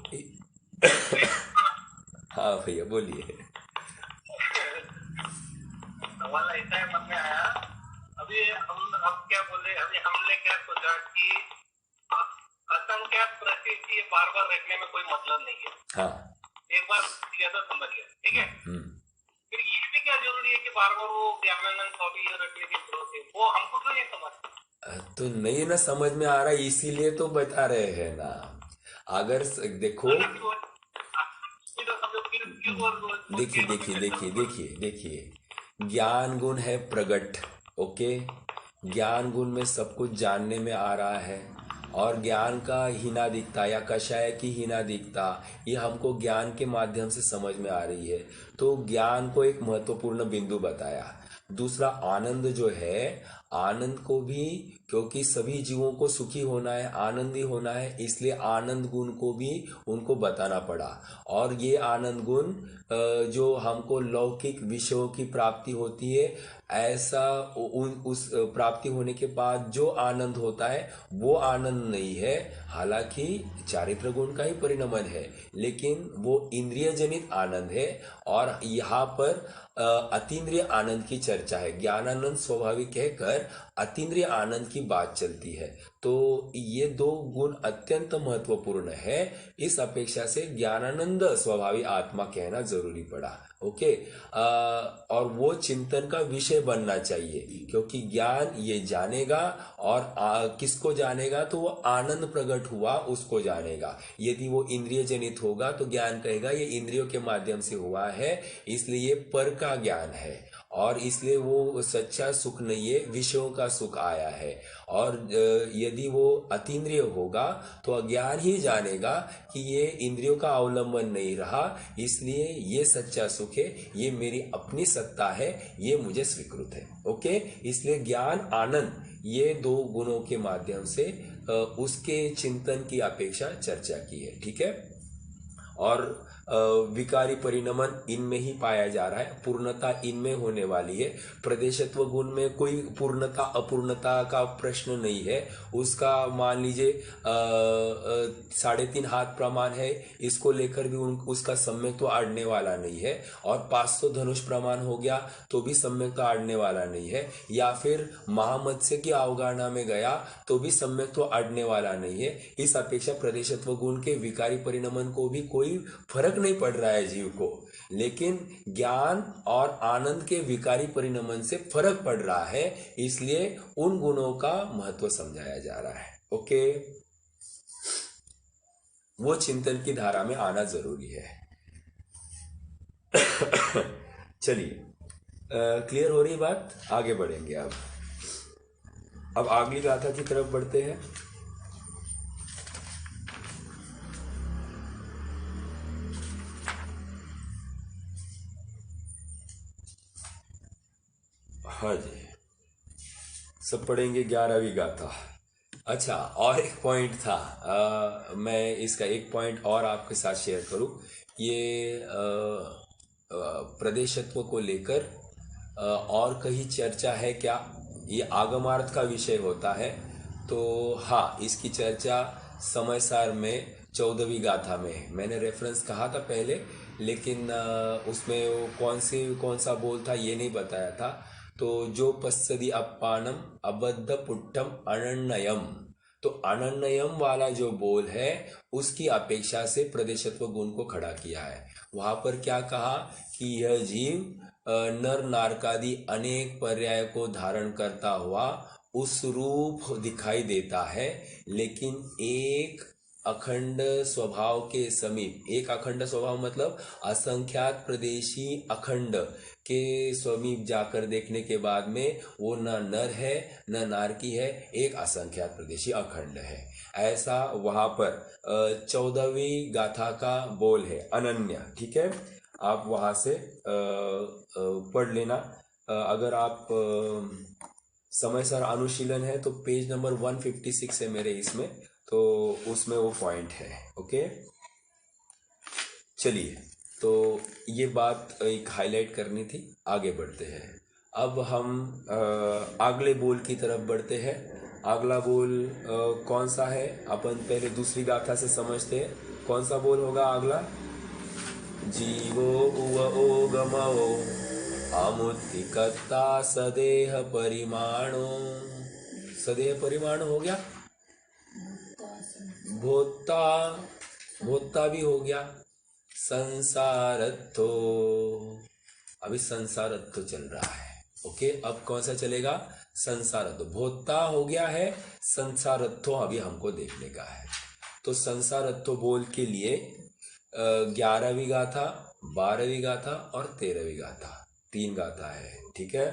हाँ भैया बोलिए। सवाल ऐसा है मन में आया, अभी हम क्या बोले, अभी हमने क्या सोचा कि असंख्यात प्रकृति बार बार रखने में कोई मतलब नहीं है। हाँ, एक बार किया तो समझ गया, ठीक है। फिर ये भी क्या जरूरी है कि बार बार वो ज्ञानानंद स्वामी रखने की जरूरत है, वो हमको क्यों नहीं समझ? तो नहीं ना समझ में आ रहा, इसीलिए तो बता रहे हैं ना। अगर देखो, देखिए, ज्ञान गुण है प्रगट। ओके, ज्ञान गुण में सब कुछ जानने में आ रहा है, और ज्ञान का हीना दिखता या कषाय की हीना दिखता, ये हमको ज्ञान के माध्यम से समझ में आ रही है। तो ज्ञान को एक महत्वपूर्ण बिंदु बताया। दूसरा, आनंद जो है, आनंद को भी, क्योंकि सभी जीवों को सुखी होना है, आनंदी होना है, इसलिए आनंद गुण को भी उनको बताना पड़ा। और ये आनंद गुण जो हमको लौकिक विषयों की प्राप्ति होती है, ऐसा उस प्राप्ति होने के बाद जो आनंद होता है वो आनंद नहीं है। हालांकि चारित्र गुण का ही परिणमन है, लेकिन वो इंद्रिय जनित आनंद है। और यहाँ पर अतीन्द्रिय आनंद की चर्चा है। ज्ञानानंद स्वाभाविक कहकर अतीन्द्रिय आनंद की बात चलती है। तो ये 2 गुण अत्यंत महत्वपूर्ण है, इस अपेक्षा से ज्ञानानंद स्वाभाविक आत्मा कहना जरूरी पड़ा। ओके, और वो चिंतन का विषय बनना चाहिए, क्योंकि ज्ञान ये जानेगा, और किसको जानेगा, तो वो आनंद प्रकट हुआ उसको जानेगा। यदि वो इंद्रिय जनित होगा तो ज्ञान कहेगा ये इंद्रियों के माध्यम से हुआ है, इसलिए ये पर का ज्ञान है, और इसलिए वो सच्चा सुख नहीं है, विषयों का सुख आया है। और यदि वो अतीन्द्रिय होगा तो अज्ञान ही जानेगा कि ये इंद्रियों का अवलंबन नहीं रहा, इसलिए ये सच्चा सुख है, ये मेरी अपनी सत्ता है, ये मुझे स्वीकृत है। ओके, इसलिए ज्ञान, आनंद, ये 2 गुणों के माध्यम से उसके चिंतन की अपेक्षा चर्चा की है। ठीक है, और विकारी परिणमन इनमें ही पाया जा रहा है, पूर्णता इनमें होने वाली है। प्रदेशत्व गुण में कोई पूर्णता अपूर्णता का प्रश्न नहीं है। उसका मान लीजिए 3.5 हाथ प्रमाण है, इसको लेकर भी उसका सम्यक तो आड़ने वाला नहीं है। और 500 धनुष प्रमाण हो गया तो भी सम्यक तो आड़ने वाला नहीं है। या फिर महामत्स्य की अवगाहना में गया तो भी सम्यक तो आड़ने वाला नहीं है। इस अपेक्षा प्रदेशत्व गुण के विकारी परिणमन को भी कोई फर्क नहीं पड़ रहा है जीव को, लेकिन ज्ञान और आनंद के विकारी परिणमन से फर्क पड़ रहा है, इसलिए उन गुणों का महत्व समझाया जा रहा है। ओके, वो चिंतन की धारा में आना जरूरी है। चलिए, क्लियर हो रही बात, आगे बढ़ेंगे। अब अगली गाथा की तरफ बढ़ते हैं। हाँ जी, सब पढ़ेंगे 11वीं गाथा। अच्छा, और एक पॉइंट था, मैं इसका एक पॉइंट और आपके साथ शेयर करूं। ये प्रदेशत्व को लेकर और कहीं चर्चा है क्या? ये आगमार्थ का विषय होता है, तो हाँ, इसकी चर्चा समयसार में 14वीं गाथा में है। मैंने रेफरेंस कहा था पहले, लेकिन उसमें वो कौन सा बोल था ये नहीं बताया था। तो जो पश्चदी अपानम अबद्ध पुट्टम अनन्यम, तो अनन्यम वाला जो बोल है उसकी अपेक्षा से प्रदेशत्व गुण को खड़ा किया है। वहां पर क्या कहा कि यह जीव नर नारकादि अनेक पर्याय को धारण करता हुआ उस रूप दिखाई देता है, लेकिन एक अखंड स्वभाव के समीप, एक अखंड स्वभाव मतलब असंख्यात प्रदेशी अखंड के समीप जाकर देखने के बाद में वो न नर है न नार की है, एक असंख्यात प्रदेशी अखंड है। ऐसा वहाँ पर 14वीं गाथा का बोल है अनन्या। ठीक है, आप वहाँ से पढ़ लेना। अगर आप समय सर अनुशीलन है तो पेज नंबर 156 है मेरे इसमें, तो उसमें वो पॉइंट है। ओके, चलिए, तो ये बात एक हाईलाइट करनी थी। आगे बढ़ते हैं। अब हम अगले बोल की तरफ बढ़ते हैं। अगला बोल कौन सा है, अपन पहले दूसरी गाथा से समझते हैं। कौन सा बोल होगा अगला? जीवो उव ओ गमो अमुत्तिकत्ता सदेह परिमाणो। सदेह परिमाण हो गया, भोक्ता, भोक्ता भी हो गया, संसारत्थो, अभी संसारत्थो चल रहा है। ओके, अब कौन सा चलेगा? संसारत्थो। भोक्ता हो गया है, संसारत्थो अभी हमको देखने का है। तो संसारत्थो बोल के लिए 11वीं गाथा, 12वीं गाथा और 13वीं गाथा, 3 गाथा है। ठीक है,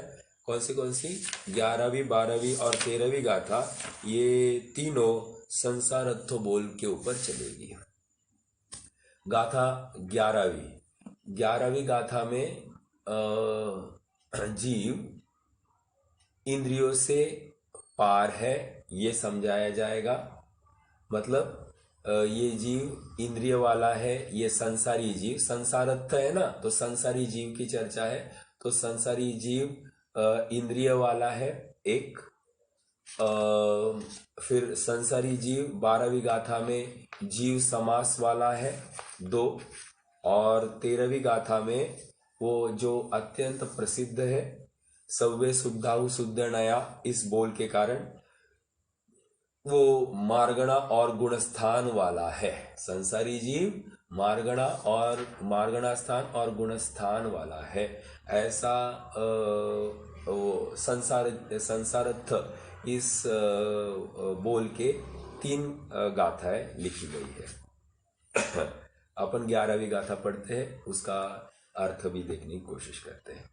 कौन सी 11वीं, 12वीं और 13वीं गाथा, ये तीनों संसारत्थो बोल के ऊपर चलेगी। गाथा 11वीं गाथा में जीव इंद्रियों से पार है, ये समझाया जाएगा। मतलब ये जीव इंद्रिय वाला है, ये संसारी जीव, संसारत्थ है ना, तो संसारी जीव की चर्चा है। तो संसारी जीव इंद्रिय वाला है एक। फिर संसारी जीव 12वीं गाथा में जीव समास वाला है 2, और 13वीं गाथा में वो जो अत्यंत प्रसिद्ध है सव्वे शुद्धाहु शुद्ध नया, इस बोल के कारण वो मार्गणा और गुणस्थान वाला है। संसारी जीव मार्गणा और मार्गणा स्थान और गुणस्थान वाला है। ऐसा वो संसारत्थ इस बोल के 3 गाथाएं लिखी गई है। अपन 11वीं गाथा पढ़ते हैं, उसका अर्थ भी देखने की कोशिश करते हैं।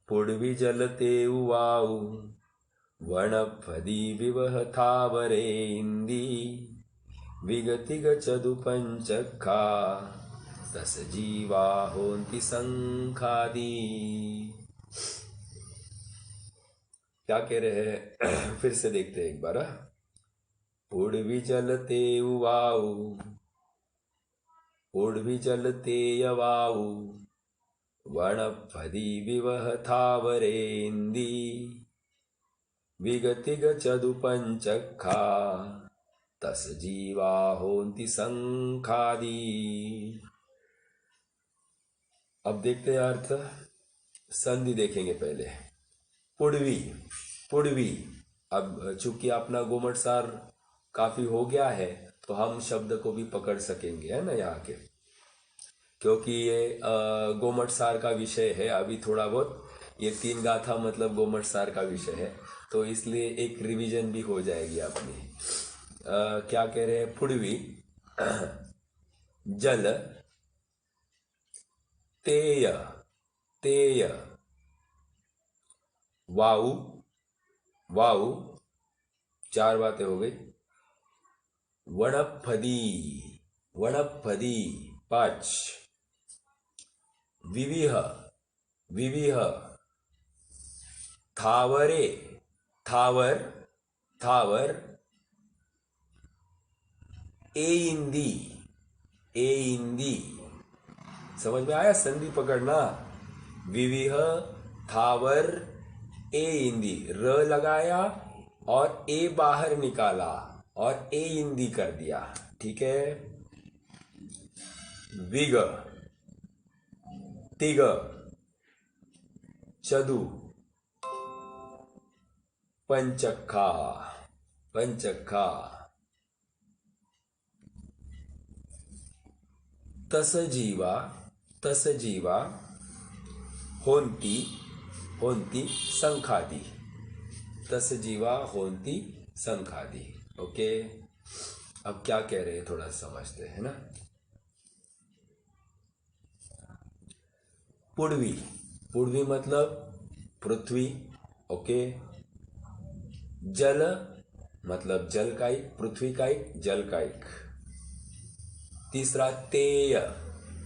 पुड़वी जलते उवाऊ वनपदी विवह थावरे इंदी विगति गचदु पंचखा तस जीवा होन्ति संखादी। क्या कह रहे हैं? फिर से देखते हैं एक बार। पुड़वी जलते उवाऊ, पुड़वी जलते यवाऊ वनपदी विवह थावरे इंदी विगति गचदु पंचखा तस जीवा होन्ति संखादी। अब देखते हैं अर्थ। संधि देखेंगे पहले। पुड़वी, पुड़वी। अब चूंकि अपना गोमट सार काफी हो गया है तो हम शब्द को भी पकड़ सकेंगे, है ना, यहाँ के, क्योंकि ये गोमट सार का विषय है। अभी थोड़ा बहुत ये 3 गाथा मतलब गोमट सार का विषय है, तो इसलिए एक रिवीजन भी हो जाएगी अपनी। क्या कह रहे हैं? पुड़वी जल, तेय, तेय, वायु, वायु, 4 बातें हो गई। वनपदी, वनपदी 5, विविह, विविह, थावरे, थावर, थावर, ए इंदी, ए इंदी। समझ में आया? संधि पकड़ना। विविह, थावर, ए इंदी, र लगाया और ए बाहर निकाला और ए इंदी कर दिया। ठीक है। विग, तिग, चदु, पंचखा, पंचखा, तस जीवा, तस जीवा, होन्ति, होन्ति संखादि। तस्य जीवा होन्ति संखादि। ओके, अब क्या कह रहे हैं थोड़ा समझते हैं ना। पूर्वी, पूर्वी मतलब पृथ्वी। ओके, जल मतलब जल कायिक, पृथ्वी कायिक, जल कायिक। तीसरा तेय,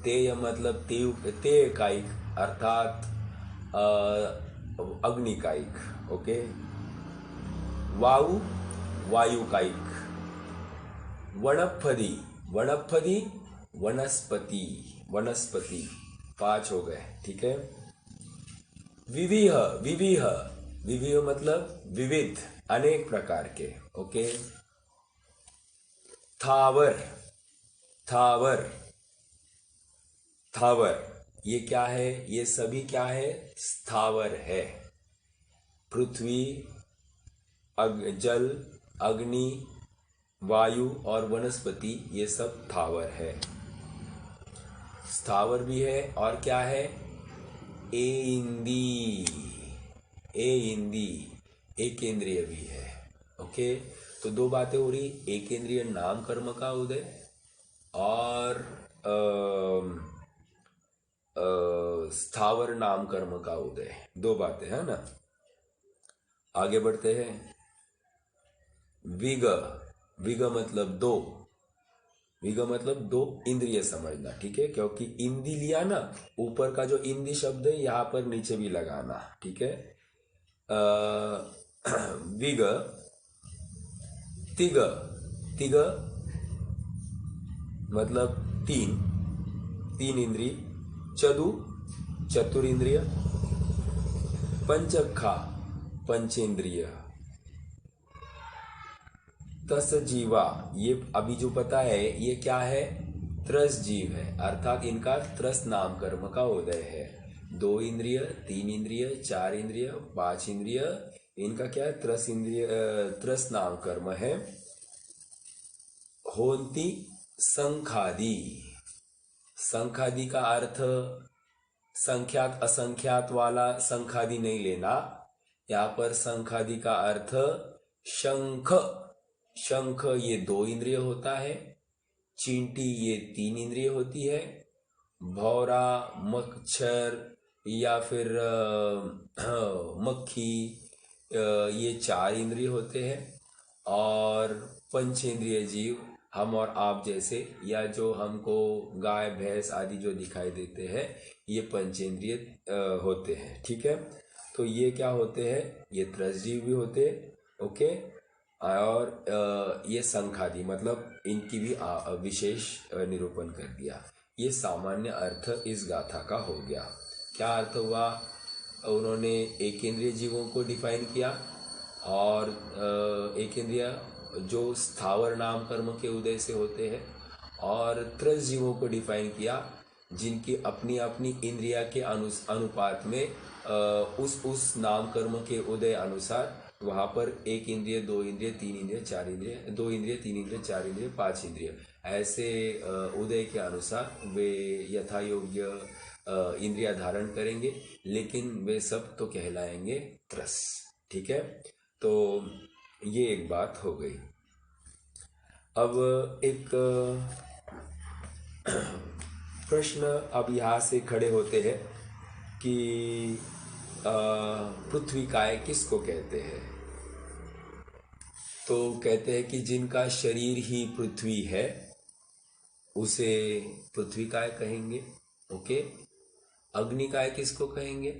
तेय मतलब तेय कायिक अर्थात अग्नि कायिक। ओके, वायु, वायु कायिक। वनस्पति, वनस्पति वनस्पति, वनस्पति 5 हो गए। ठीक है। विविह, विविह, विविह मतलब विविध, अनेक प्रकार के। ओके, थावर, थावर, थावर ये क्या है? ये सभी क्या है? स्थावर है। पृथ्वी, जल, अग्नि, वायु और वनस्पति ये सब थावर है। स्थावर भी है और क्या है? ए इंदी, ए इंदी एक इंद्रिय भी है। ओके, तो दो बातें हो रही, एक इंद्रिय नाम कर्म का उदय और स्थावर नाम कर्म का उदय, दो बातें है ना। आगे बढ़ते हैं। विग, विग मतलब दो, विग मतलब दो इंद्रिय समझना। ठीक है, क्योंकि इंदी लिया ना, ऊपर का जो इंदी शब्द है यहां पर नीचे भी लगाना। ठीक है। विग, तिग, तिग मतलब तीन, तीन इंद्रिय। चतु, चतुरिंद्रिय। पंचखा, पंचेंद्रिय। तस जीवा, ये अभी जो पता है ये क्या है? त्रस जीव है, अर्थात इनका त्रस नाम कर्म का उदय है। 2 इंद्रिय, 3 इंद्रिय, 4 इंद्रिय, 5 इंद्रिय, इनका क्या है? त्रस इंद्रिय, त्रस नाम कर्म है। होन्ति संखादि, संखादि का अर्थ संख्यात असंख्यात वाला संखादि नहीं लेना। यहां पर संखादि का अर्थ शंख, शंख ये 2 इंद्रिय होता है। चींटी ये 3 इंद्रिय होती है। भौरा, मच्छर या फिर मक्खी ये 4 इंद्रिय होते हैं। और पंचेंद्रिय जीव हम और आप जैसे, या जो हमको गाय भैंस आदि जो दिखाई देते हैं, ये पंचेंद्रिय होते हैं। ठीक है, तो ये क्या होते हैं? ये त्रस जीव भी होते हैं। ओके, और ये संखादि मतलब इनकी भी विशेष निरूपण कर दिया। ये सामान्य अर्थ इस गाथा का हो गया। क्या अर्थ हुआ? उन्होंने एक इंद्रिय जीवों को डिफाइन किया और एक इंद्रिय जो स्थावर नाम कर्म के उदय से होते हैं, और त्रस जीवों को डिफाइन किया जिनकी अपनी अपनी इंद्रिया के अनुपात में उस नाम कर्म के उदय अनुसार वहां पर 1 इंद्रिय, 2 इंद्रिय, 3 इंद्रिय, 4 इंद्रिय, 2 इंद्रिय, 3 इंद्रिय, 4 इंद्रिय, 5 इंद्रिय, ऐसे उदय के अनुसार वे यथा योग्य इंद्रिया धारण करेंगे, लेकिन वे सब तो कहलाएंगे त्रस। ठीक है, तो ये एक बात हो गई। अब एक प्रश्न अब यहाँ से खड़े होते हैं कि पृथ्वी काय किसको कहते हैं? तो कहते हैं कि जिनका शरीर ही पृथ्वी है उसे पृथ्वी काय कहेंगे। ओके, अग्नि काय किसको कहेंगे?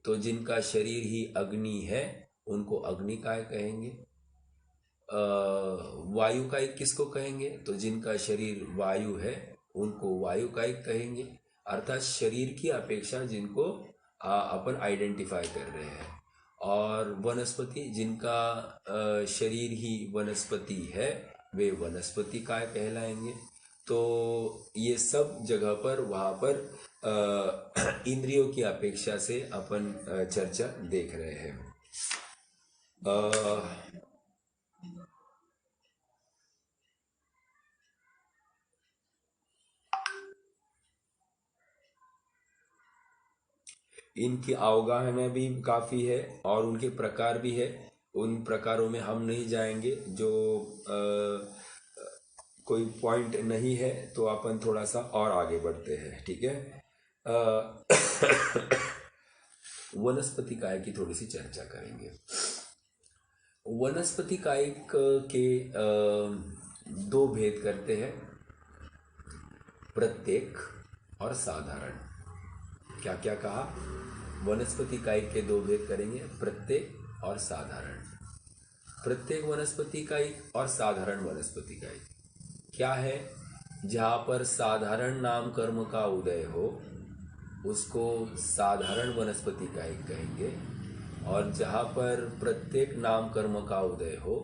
तो जिनका शरीर ही अग्नि है उनको अग्नि काय कहेंगे। वायु काय किसको कहेंगे? तो जिनका शरीर वायु है उनको वायु काय कहेंगे। अर्थात शरीर की अपेक्षा जिनको अपन आइडेंटिफाई कर रहे हैं। और वनस्पति, जिनका शरीर ही वनस्पति है वे वनस्पति काय कहलाएंगे। तो ये सब जगह पर वहाँ पर इंद्रियों की अपेक्षा से अपन चर्चा देख रहे हैं। इनकी अवगाहना भी काफ़ी है और उनके प्रकार भी है। उन प्रकारों में हम नहीं जाएंगे जो कोई पॉइंट नहीं है, तो अपन थोड़ा सा और आगे बढ़ते हैं, ठीक है। वनस्पति काय की थोड़ी सी चर्चा करेंगे। वनस्पति काय के दो भेद करते हैं, प्रत्येक और साधारण। क्या क्या कहा? वनस्पति काय के दो भेद करेंगे, प्रत्येक और साधारण। प्रत्येक वनस्पति काय और साधारण वनस्पति काय क्या है? जहाँ पर साधारण नाम कर्म का उदय हो उसको साधारण वनस्पति काय कहेंगे, और जहाँ पर प्रत्येक नाम कर्म का उदय हो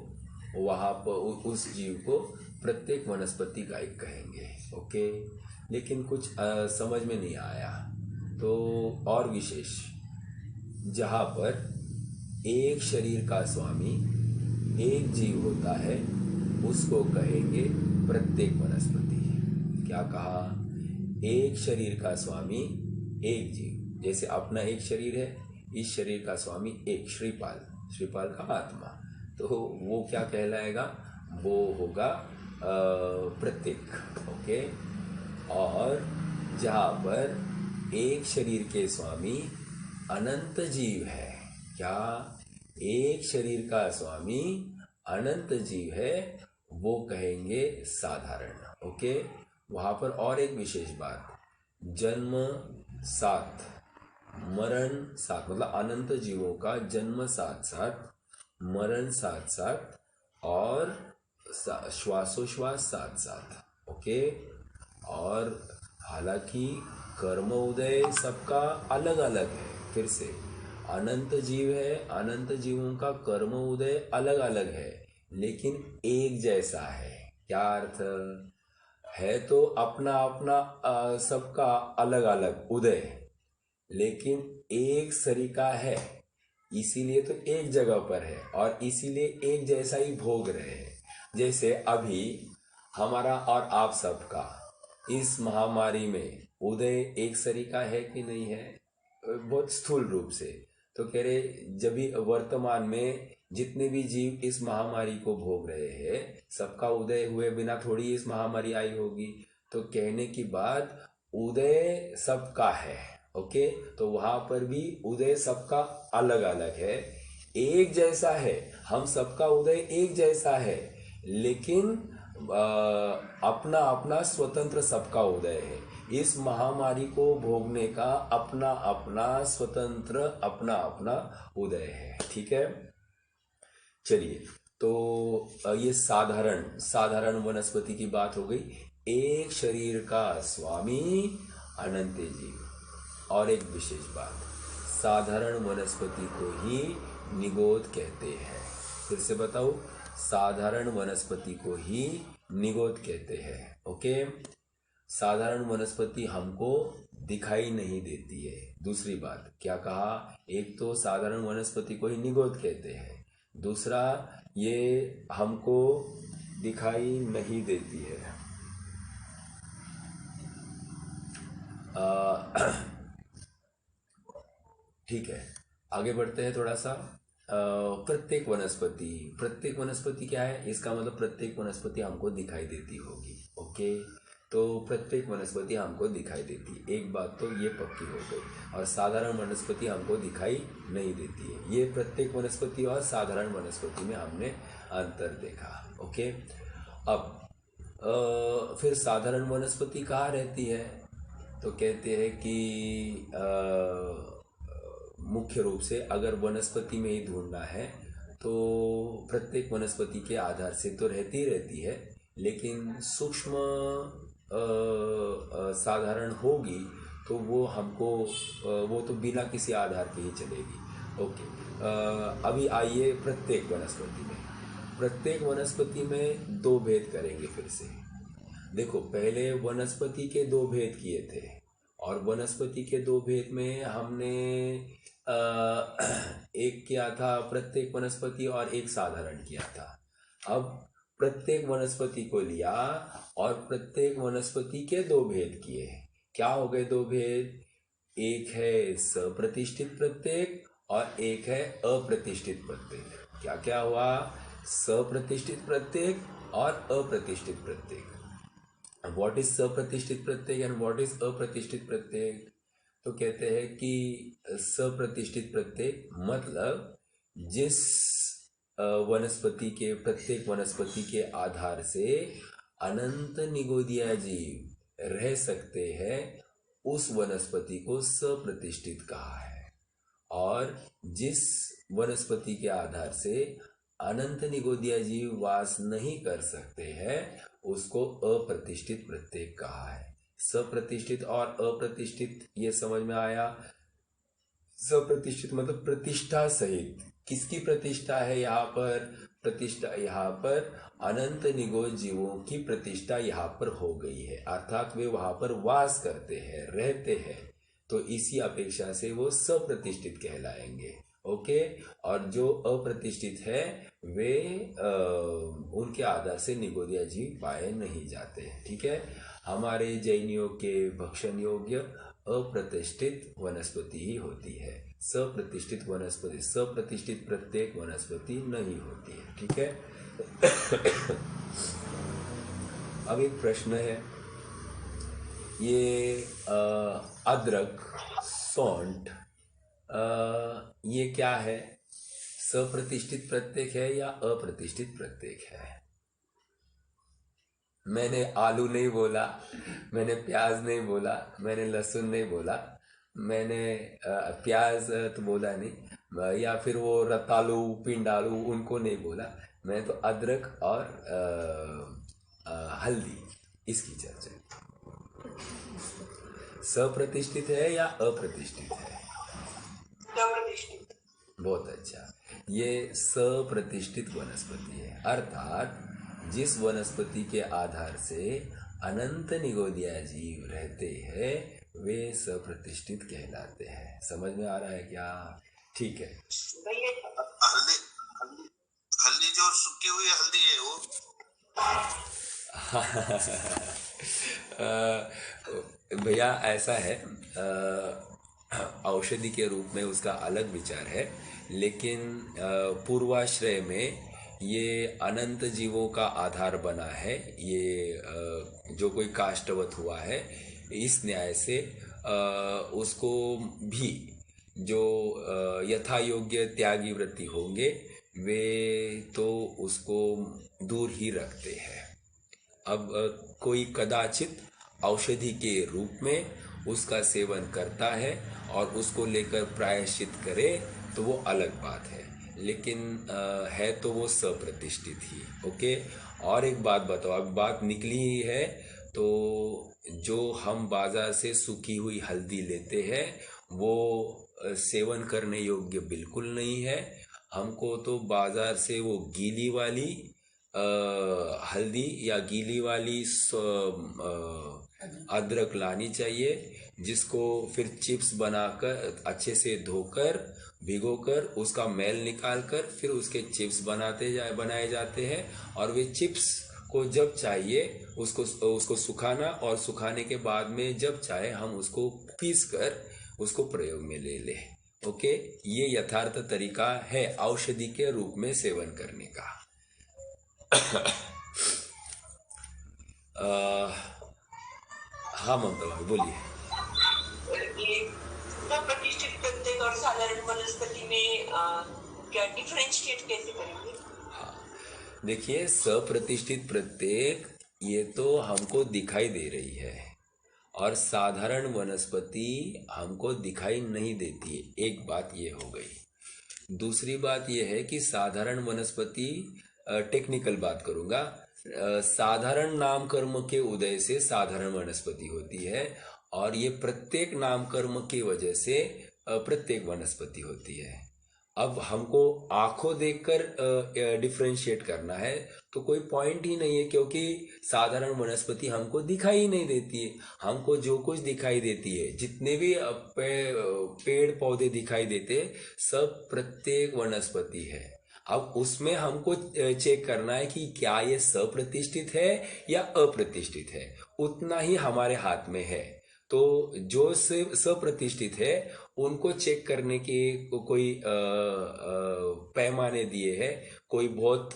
वहाँ पर उस जीव को प्रत्येक वनस्पति काय कहेंगे। ओके, लेकिन कुछ समझ में नहीं आया तो और विशेष, जहाँ पर एक शरीर का स्वामी एक जीव होता है उसको कहेंगे प्रत्येक वनस्पति। क्या कहा? एक शरीर का स्वामी एक जीव, जैसे अपना एक शरीर है, इस शरीर का स्वामी एक श्रीपाल का आत्मा, तो वो क्या कहलाएगा? वो होगा प्रत्येक। ओके, और जहाँ पर एक शरीर के स्वामी अनंत जीव है, क्या? एक शरीर का स्वामी अनंत जीव है, वो कहेंगे साधारण। ओके, वहाँ पर और एक विशेष बात, जन्म साथ मरण साथ, मतलब अनंत जीवों का जन्म साथ साथ, मरण साथ साथ, और श्वासोश्वास साथ साथ। ओके, और हालांकि कर्म उदय सबका अलग अलग है, फिर से अनंत जीव है, अनंत जीवों का कर्म उदय अलग अलग है, लेकिन एक जैसा है। क्या अर्थ है? तो अपना अपना सबका अलग अलग उदय, लेकिन एक सरीका है, इसीलिए तो एक जगह पर है और इसीलिए एक जैसा ही भोग रहे हैं। जैसे अभी हमारा और आप सबका इस महामारी में उदय एक सरीका है कि नहीं है? बहुत स्थूल रूप से तो कह रहे, जब भी वर्तमान में जितने भी जीव इस महामारी को भोग रहे हैं, सबका उदय हुए बिना थोड़ी इस महामारी आई होगी। तो कहने की बात, उदय सबका है। ओके, तो वहां पर भी उदय सबका अलग अलग है, एक जैसा है, हम सबका उदय एक जैसा है, लेकिन अपना अपना स्वतंत्र सबका उदय है। इस महामारी को भोगने का अपना अपना स्वतंत्र अपना अपना उदय है। ठीक है, चलिए, तो ये साधारण वनस्पति की बात हो गई। एक शरीर का स्वामी अनंत जीव। और एक विशेष बात, साधारण वनस्पति को ही निगोद कहते हैं। फिर से बताओ, साधारण वनस्पति को ही निगोद कहते हैं। ओके, साधारण वनस्पति हमको दिखाई नहीं देती है। दूसरी बात क्या कहा? एक तो साधारण वनस्पति को ही निगोद कहते हैं, दूसरा ये हमको दिखाई नहीं देती है। ठीक है, आगे बढ़ते हैं थोड़ा सा। प्रत्येक वनस्पति क्या है? इसका मतलब प्रत्येक वनस्पति हमको दिखाई देती होगी। ओके, तो प्रत्येक वनस्पति हमको दिखाई देती, एक बात तो ये पक्की हो गई। और साधारण वनस्पति हमको दिखाई नहीं देती है। ये प्रत्येक वनस्पति और साधारण वनस्पति में हमने अंतर देखा। ओके, अब फिर साधारण वनस्पति कहाँ रहती है? तो कहते हैं कि मुख्य रूप से अगर वनस्पति में ही ढूंढना है तो प्रत्येक वनस्पति के आधार से तो रहती है, लेकिन सूक्ष्म साधारण होगी तो वो हमको वो तो बिना किसी आधार के ही चलेगी। ओके, अभी आइए प्रत्येक वनस्पति में दो भेद करेंगे। फिर से देखो, पहले वनस्पति के दो भेद किए थे, और वनस्पति के दो भेद में हमने एक किया था प्रत्येक वनस्पति और एक साधारण किया था। अब प्रत्येक वनस्पति को लिया और प्रत्येक वनस्पति के दो भेद किए। क्या हो गए दो भेद? एक है सप्रतिष्ठित प्रत्येक और एक है अप्रतिष्ठित प्रत्येक। क्या क्या हुआ? सप्रतिष्ठित प्रत्येक और अप्रतिष्ठित प्रत्येक। व्हाट इज सप्रतिष्ठित प्रत्येक एंड व्हाट इज अप्रतिष्ठित प्रत्येक? तो कहते हैं कि सप्रतिष्ठित प्रत्येक मतलब जिस वनस्पति के, प्रत्येक वनस्पति के आधार से अनंत निगोदिया जीव रह सकते हैं, उस वनस्पति को सप्रतिष्ठित कहा है। और जिस वनस्पति के आधार से अनंत निगोदिया जीव वास नहीं कर सकते हैं, उसको अप्रतिष्ठित प्रत्येक कहा है। सप्रतिष्ठित और अप्रतिष्ठित ये समझ में आया। सप्रतिष्ठित मतलब प्रतिष्ठा सहित। किसकी प्रतिष्ठा है यहाँ पर? प्रतिष्ठा यहाँ पर अनंत निगोद जीवों की प्रतिष्ठा यहाँ पर हो गई है, अर्थात वे वहां पर वास करते हैं, रहते हैं, तो इसी अपेक्षा से वो सप्रतिष्ठित कहलाएंगे। ओके। और जो अप्रतिष्ठित है वे उनके आधार से निगोदिया जीव पाए नहीं जाते हैं। ठीक है। हमारे जैनियों के भक्षण योग्य अप्रतिष्ठित वनस्पति ही होती है, सप्रतिष्ठित वनस्पति, सप्रतिष्ठित प्रत्येक वनस्पति नहीं होती है। ठीक है। अब एक प्रश्न है, ये अदरक, सौंठ, ये क्या है? सप्रतिष्ठित प्रत्येक है या अप्रतिष्ठित प्रत्येक है? मैंने आलू नहीं बोला, मैंने प्याज नहीं बोला, मैंने लहसुन नहीं बोला, मैंने प्याज तो बोला नहीं, या फिर वो रतालू, पिंडालू उनको नहीं बोला। मैं तो अदरक और हल्दी, इसकी चर्चा। सप्रतिष्ठित है या अप्रतिष्ठित है? सप्रतिष्ठित। बहुत अच्छा। ये सप्रतिष्ठित वनस्पति है, अर्थात जिस वनस्पति के आधार से अनंत निगोदिया जीव रहते हैं वे सप्रतिष्ठित कहलाते हैं। समझ में आ रहा है क्या? ठीक है। हल्दी हल्दी हल्दी जो सूखी हुई हल्दी है वो भैया ऐसा है, औषधि के रूप में उसका अलग विचार है, लेकिन पूर्वाश्रय में ये अनंत जीवों का आधार बना है। ये जो कोई काष्ठवत हुआ है, इस न्याय से उसको भी जो यथा योग्य त्यागी वृत्ति होंगे वे तो उसको दूर ही रखते हैं। अब कोई कदाचित औषधि के रूप में उसका सेवन करता है और उसको लेकर प्रायश्चित करे तो वो अलग बात है, लेकिन है तो वो सप्रतिष्ठित ही। ओके। और एक बात बताओ, अब बात निकली ही है, तो जो हम बाजार से सूखी हुई हल्दी लेते हैं वो सेवन करने योग्य बिल्कुल नहीं है। हमको तो बाजार से वो गीली वाली हल्दी या गीली वाली अदरक लानी चाहिए, जिसको फिर चिप्स बनाकर अच्छे से धोकर भिगोकर उसका मैल निकालकर फिर उसके चिप्स बनाए जाते हैं। और वे चिप्स को जब चाहिए उसको सुखाना, और सुखाने के बाद में जब चाहे हम उसको पीस कर उसको प्रयोग में ले लें। ओके। ये यथार्थ तरीका है औषधि के रूप में सेवन करने का। हाँ ममता भाई बोलिए। प्रतिष्ठित प्रत्येक और साधारण वनस्पति में क्या डिफरेंशिएट कैसे करेंगे? हाँ देखिए, सप्रतिष्ठित प्रत्येक ये तो हमको दिखाई दे रही है और साधारण वनस्पति हमको दिखाई नहीं देती है। एक बात ये हो गई। दूसरी बात ये है कि साधारण वनस्पति, टेक्निकल बात करूंगा, साधारण नाम कर्म के उदय से साधारण वनस्पति होती है और ये प्रत्येक नाम कर्म की वजह से प्रत्येक वनस्पति होती है। अब हमको आंखों देखकर डिफरेंशिएट करना है तो कोई पॉइंट ही नहीं है, क्योंकि साधारण वनस्पति हमको दिखाई ही नहीं देती है। हमको जो कुछ दिखाई देती है, जितने भी पेड़ पौधे दिखाई देते, सब प्रत्येक वनस्पति है। अब उसमें हमको चेक करना है कि क्या ये सप्रतिष्ठित है या अप्रतिष्ठित है, उतना ही हमारे हाथ में है। तो जो सप्रतिष्ठित है उनको चेक करने के कोई पैमाने दिए हैं। कोई बहुत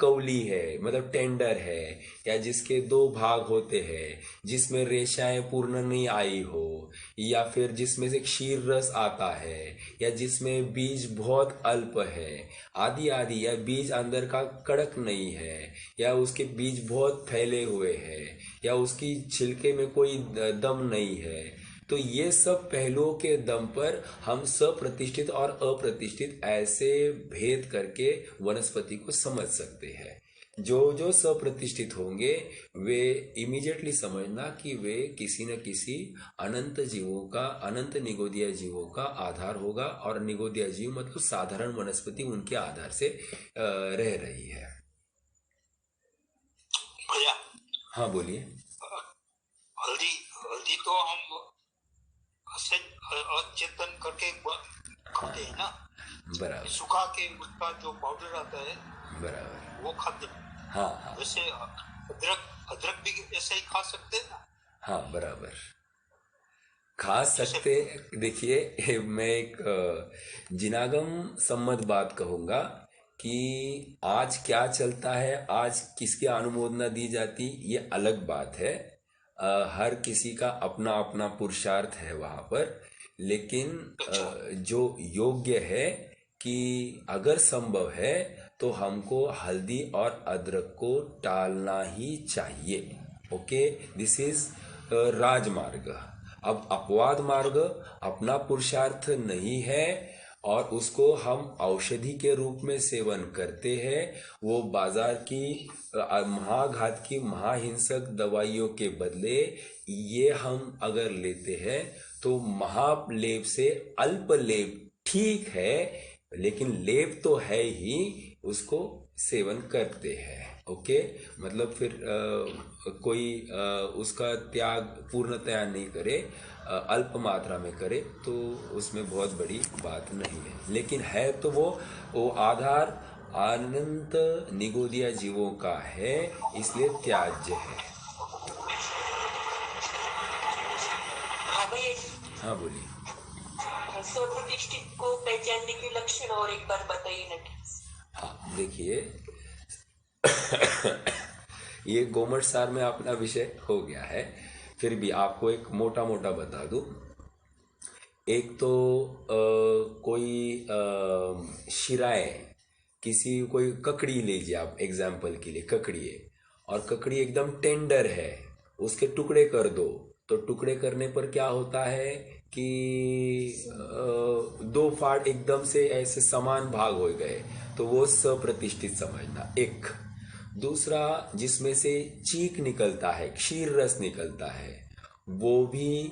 कवली है, मतलब टेंडर है, या जिसके 2 भाग होते हैं, जिसमें रेशाएं पूर्ण नहीं आई हो, या फिर जिसमें से क्षीर रस आता है, या जिसमें बीज बहुत अल्प है, आदि आदि, या बीज अंदर का कड़क नहीं है, या उसके बीज बहुत फैले हुए हैं, या उसकी छिलके में कोई दम नहीं है। तो ये सब पहलुओं के दम पर हम सप्रतिष्ठित और अप्रतिष्ठित ऐसे भेद करके वनस्पति को समझ सकते हैं। जो जो सप्रतिष्ठित होंगे वे इमीडिएटली समझना कि वे किसी न किसी अनंत जीवों का, अनंत निगोदिया जीवों का आधार होगा, और निगोदिया जीव मतलब साधारण वनस्पति उनके आधार से रह रही है। भैया हाँ बोलिए। हल्दी हल्दी तो हम अचेतन करके खाते हैं ना, बराबर सुखा के उसका जो पाउडर आता है बराबर। वो खाते। हाँ हाँ वैसे अदरक भी ऐसे ही खा सकते हैं ना? हाँ बराबर खा सकते। देखिए मैं एक जिनागम सम्मत बात कहूँगा कि आज क्या चलता है, आज किसकी अनुमोदना दी जाती, ये अलग बात है। हर किसी का अपना अपना पुरुषार्थ है वहाँ पर, लेकिन जो योग्य है कि अगर संभव है तो हमको हल्दी और अदरक को टालना ही चाहिए। ओके, दिस इज राजमार्ग। अब अपवाद मार्ग अपना पुरुषार्थ नहीं है और उसको हम औषधि के रूप में सेवन करते हैं। वो बाजार की महाघात की महाहिंसक दवाइयों के बदले ये हम अगर लेते हैं तो महालेप से अल्प लेप ठीक है, लेकिन लेप तो है ही, उसको सेवन करते हैं। ओके, मतलब फिर कोई उसका त्याग पूर्णतया नहीं करे, अल्प मात्रा में करे तो उसमें बहुत बड़ी बात नहीं है। लेकिन है तो वो आधार अनंत निगोदिया जीवों का है, इसलिए त्याज्य है। हाँ भैया, हाँ बोलिए। स्वप्रतिष्ठित को पहचानने के लक्षण और एक बार बताइए ना। हाँ देखिए ये गोमट सार में अपना विषय हो गया है, फिर भी आपको एक मोटा मोटा बता दूं। एक तो कोई शिराएं, किसी कोई ककड़ी लीजिए आप एग्जाम्पल के लिए, ककड़ी है और ककड़ी एकदम टेंडर है, उसके टुकड़े कर दो तो टुकड़े करने पर क्या होता है कि 2 फाड़ एकदम से ऐसे समान भाग हो गए, तो वो सप्रतिष्ठित समझना। एक दूसरा, जिसमें से चीक निकलता है, क्षीर रस निकलता है, वो भी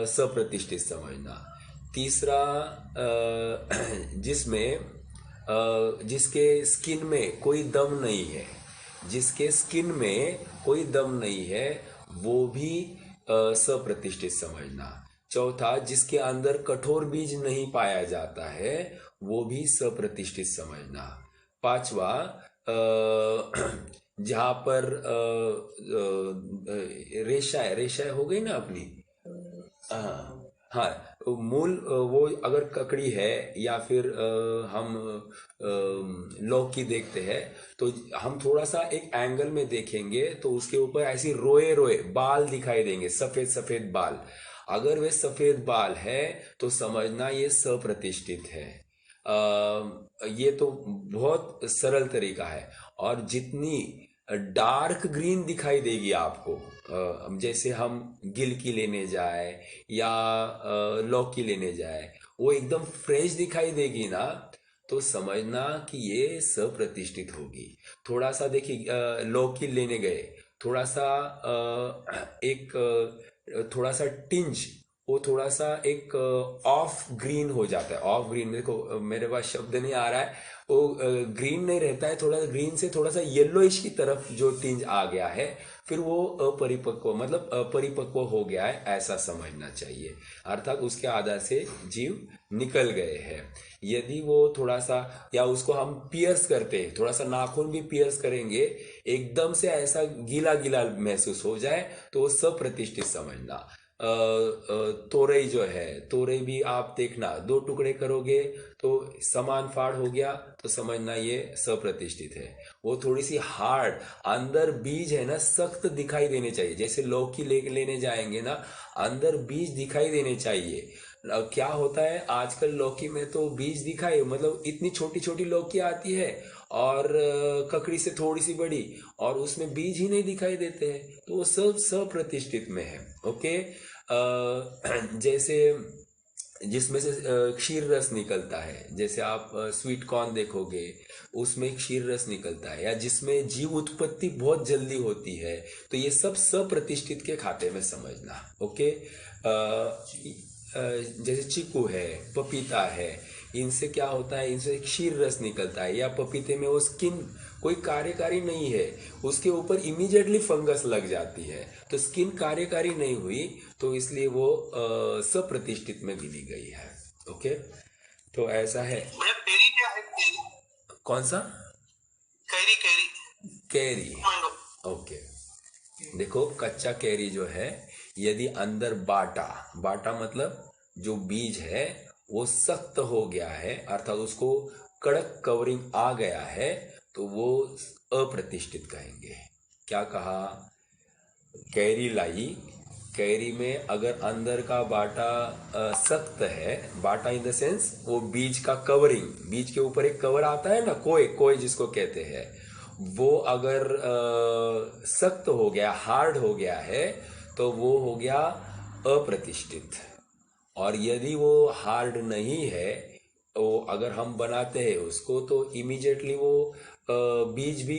सप्रतिष्ठित समझना। तीसरा, जिसमें जिसके स्किन में कोई दम नहीं है, जिसके स्किन में कोई दम नहीं है वो भी सप्रतिष्ठित समझना। चौथा, जिसके अंदर कठोर बीज नहीं पाया जाता है वो भी सप्रतिष्ठित समझना। पांचवा, जहाँ पर रेशा हो गई ना अपनी, हाँ मूल, वो अगर ककड़ी है या फिर हम लौकी देखते हैं तो हम थोड़ा सा एक एंगल में देखेंगे तो उसके ऊपर ऐसी रोए रोए बाल दिखाई देंगे, सफेद सफेद बाल। अगर वे सफेद बाल है तो समझना ये सप्रतिष्ठित है। ये तो बहुत सरल तरीका है। और जितनी डार्क ग्रीन दिखाई देगी आपको, जैसे हम गिलकी लेने जाए या लौकी लेने जाए, वो एकदम फ्रेश दिखाई देगी ना, तो समझना कि ये सप्रतिष्ठित होगी। थोड़ा सा देखिए, लौकी लेने गए, थोड़ा सा थोड़ा सा टिंज, वो थोड़ा सा एक ऑफ ग्रीन हो जाता है। ऑफ ग्रीन, देखो मेरे पास शब्द नहीं आ रहा है, वो ग्रीन नहीं रहता है, थोड़ा ग्रीन से थोड़ा सा येलोइश की तरफ जो टिंज आ गया है, फिर वो अपरिपक्व, मतलब अपरिपक्व हो गया है, ऐसा समझना चाहिए। अर्थात उसके आधार से जीव निकल गए हैं। यदि वो थोड़ा सा, या उसको हम पियर्स करते हैं, थोड़ा सा नाखून भी पियर्स करेंगे, एकदम से ऐसा गीला गीला महसूस हो जाए तो वो सप्रतिष्ठित समझना। तोरई जो है, तोरई भी आप देखना 2 टुकड़े करोगे तो समान फाड़ हो गया तो समझना ये सप्रतिष्ठित है। वो थोड़ी सी हार्ड, अंदर बीज है ना सख्त दिखाई देने चाहिए। जैसे लौकी लेने जाएंगे ना, अंदर बीज दिखाई देने चाहिए। क्या होता है आजकल लौकी में तो बीज दिखाई, मतलब इतनी छोटी छोटी लौकी आती है और ककड़ी से थोड़ी सी बड़ी, और उसमें बीज ही नहीं दिखाई देते हैं, तो वो सब सप्रतिष्ठित में है। ओके। जैसे जिसमें से क्षीर रस निकलता है, जैसे आप स्वीट कॉर्न देखोगे उसमें क्षीर रस निकलता है, या जिसमें जीव उत्पत्ति बहुत जल्दी होती है, तो ये सब सप्रतिष्ठित के खाते में समझना। ओके। जैसे चीकू है, पपीता है, इनसे क्या होता है, इनसे क्षीर रस निकलता है, या पपीते में वो स्किन कोई कार्यकारी नहीं है, उसके ऊपर इमीडिएटली फंगस लग जाती है, तो स्किन कार्यकारी नहीं हुई, तो इसलिए वो सप्रतिष्ठित में गिनी गई है। ओके, तो ऐसा है। भैया कैरी क्या है? कैरी कौन सा? Carry carry carry. Mango. Okay, देखो कच्चा कैरी जो है, यदि अंदर बाटा मतलब जो बीज है वो सख्त हो गया है, अर्थात उसको कड़क कवरिंग आ गया है, तो वो अप्रतिष्ठित कहेंगे। क्या कहा? कैरी लाई, कैरी में अगर अंदर का बाटा सख्त है, बाटा इन द सेंस वो बीज का कवरिंग, बीज के ऊपर एक कवर आता है ना, कोय जिसको कहते हैं, वो अगर सख्त हो गया, हार्ड हो गया है, तो वो हो गया अप्रतिष्ठित। और यदि वो हार्ड नहीं है, तो अगर हम बनाते हैं उसको, तो इमीडिएटली वो बीज भी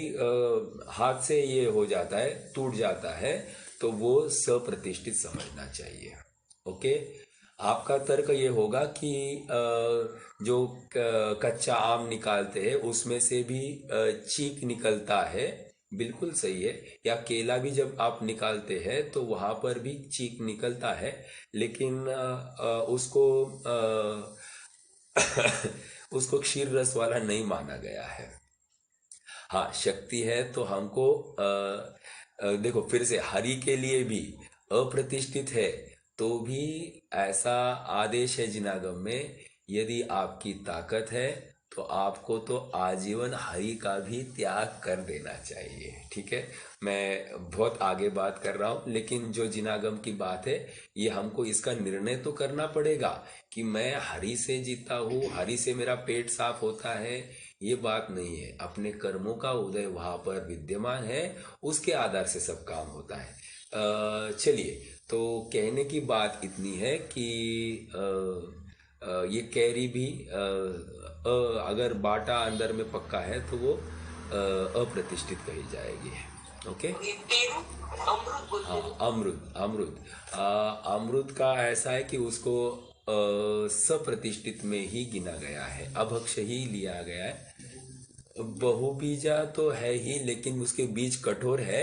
हाथ से ये हो जाता है, टूट जाता है, तो वो सप्रतिष्ठित समझना चाहिए। ओके, आपका तर्क ये होगा कि जो कच्चा आम निकालते हैं उसमें से भी चीक निकलता है, बिल्कुल सही है। या केला भी जब आप निकालते हैं तो वहां पर भी चीक निकलता है, लेकिन उसको उसको क्षीर रस वाला नहीं माना गया है। हाँ, शक्ति है तो हमको देखो फिर से, हरि के लिए भी अप्रतिष्ठित है तो भी ऐसा आदेश है जिनागम में, यदि आपकी ताकत है तो आपको तो आजीवन हरि का भी त्याग कर देना चाहिए। ठीक है, मैं बहुत आगे बात कर रहा हूँ, लेकिन जो जिनागम की बात है, ये हमको इसका निर्णय तो करना पड़ेगा कि मैं हरि से जीता हूँ, हरि से मेरा पेट साफ होता है, ये बात नहीं है। अपने कर्मों का उदय वहां पर विद्यमान है, उसके आधार से सब काम होता है। चलिए, तो कहने की बात इतनी है कि ये कैरी भी अगर बाटा अंदर में पक्का है तो वो अप्रतिष्ठित कही जाएगी। ओके। पेरू अमृत बोलते हैं। हाँ, अमृत का ऐसा है कि उसको सप्रतिष्ठित में ही गिना गया है, अभक्ष ही लिया गया है। बहुबीजा तो है ही, लेकिन उसके बीज कठोर है,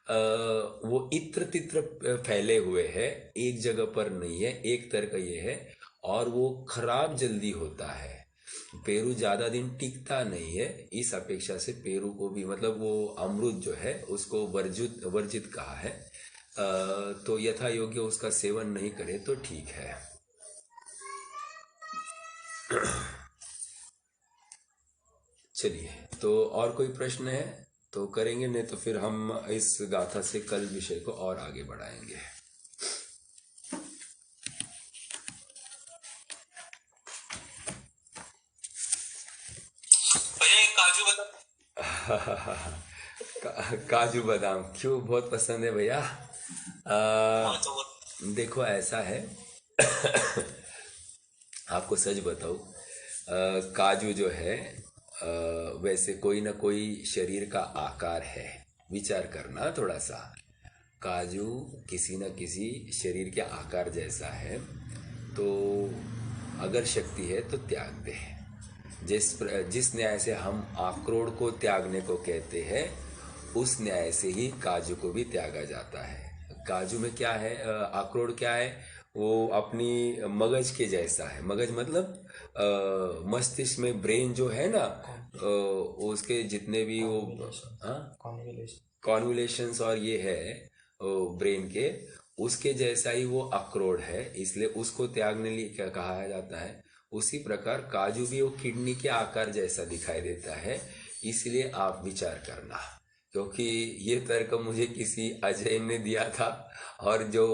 वो इत्र तित्र फैले हुए है, एक जगह पर नहीं है, एक तरह का ये है, और वो खराब जल्दी होता है। पेरू ज्यादा दिन टिकता नहीं है, इस अपेक्षा से पेरू को भी, मतलब वो अमृत जो है उसको वर्जित कहा है। तो यथा योग्य उसका सेवन नहीं करे तो ठीक है। चलिए, तो और कोई प्रश्न है तो करेंगे, नहीं तो फिर हम इस गाथा से कल विषय को और आगे बढ़ाएंगे। काजू बादाम। काजू बादाम क्यों बहुत पसंद है भैया? देखो ऐसा है, आपको सच बताऊं, काजू जो है वैसे कोई ना कोई शरीर का आकार है, विचार करना थोड़ा सा। काजू किसी न किसी शरीर के आकार जैसा है, तो अगर शक्ति है तो त्याग दे। जिस न्याय से हम अखरोट को त्यागने को कहते हैं, उस न्याय से ही काजू को भी त्यागा जाता है। काजू में क्या है, अखरोट क्या है, वो अपनी मगज के जैसा है। मगज मतलब मस्तिष्क में ब्रेन जो है ना, उसके जितने भी वो कॉन्वुलेशंस और ये है ब्रेन के, उसके जैसा ही वो अखरोट है, इसलिए उसको त्यागने लिए क्या कहा जाता है। उसी प्रकार काजू भी वो किडनी के आकार जैसा दिखाई देता है, इसलिए आप विचार करना। क्योंकि ये तर्क मुझे किसी अजय ने दिया था और जो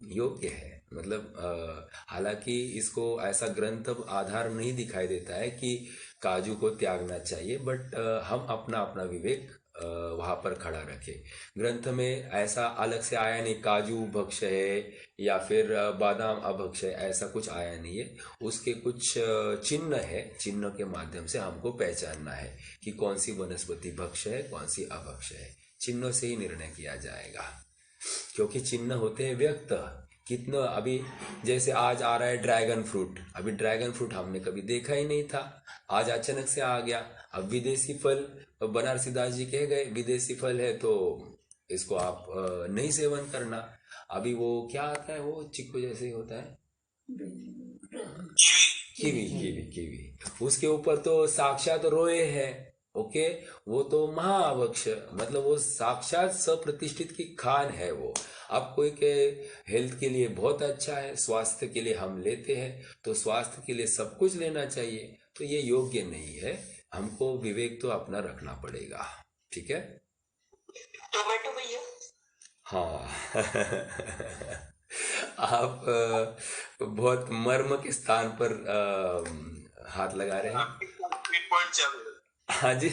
योग्य है, मतलब हालांकि इसको ऐसा ग्रंथ आधार नहीं दिखाई देता है कि काजू को त्यागना चाहिए, बट हम अपना अपना विवेक वहाँ पर खड़ा रखे। ग्रंथ में ऐसा अलग से आया नहीं काजू भक्ष है या फिर बादाम अभक्ष है, ऐसा कुछ आया नहीं है। उसके कुछ चिन्ह है, चिन्ह के माध्यम से हमको पहचानना है कि कौन सी वनस्पति भक्ष है, कौन सी अभक्ष है। चिन्हों से ही निर्णय किया जाएगा, क्योंकि चिन्ह होते हैं व्यक्त। कितना अभी जैसे आज आ रहा है ड्रैगन फ्रूट, अभी ड्रैगन फ्रूट हमने कभी देखा ही नहीं था, आज अचानक से आ गया। अब विदेशी फल, बनारसी दास जी कह गए विदेशी फल है तो इसको आप नहीं सेवन करना। अभी वो क्या आता है, वो चिक्कू जैसे ही होता है, कीवी कीवी कीवी, उसके ऊपर तो साक्षात रोए है। ओके, वो तो महावक्ष, मतलब वो साक्षात सप्रतिष्ठित की खान है वो। अब कोई के हेल्थ के लिए बहुत अच्छा है, स्वास्थ्य के लिए हम लेते हैं, तो स्वास्थ्य के लिए सब कुछ लेना चाहिए, तो ये योग्य नहीं है। हमको विवेक तो अपना रखना पड़ेगा, ठीक है। टोमेटो भैया, हाँ आप बहुत मर्म के स्थान पर हाथ लगा रहे हैं। पॉइंट चालू है। हाँ जी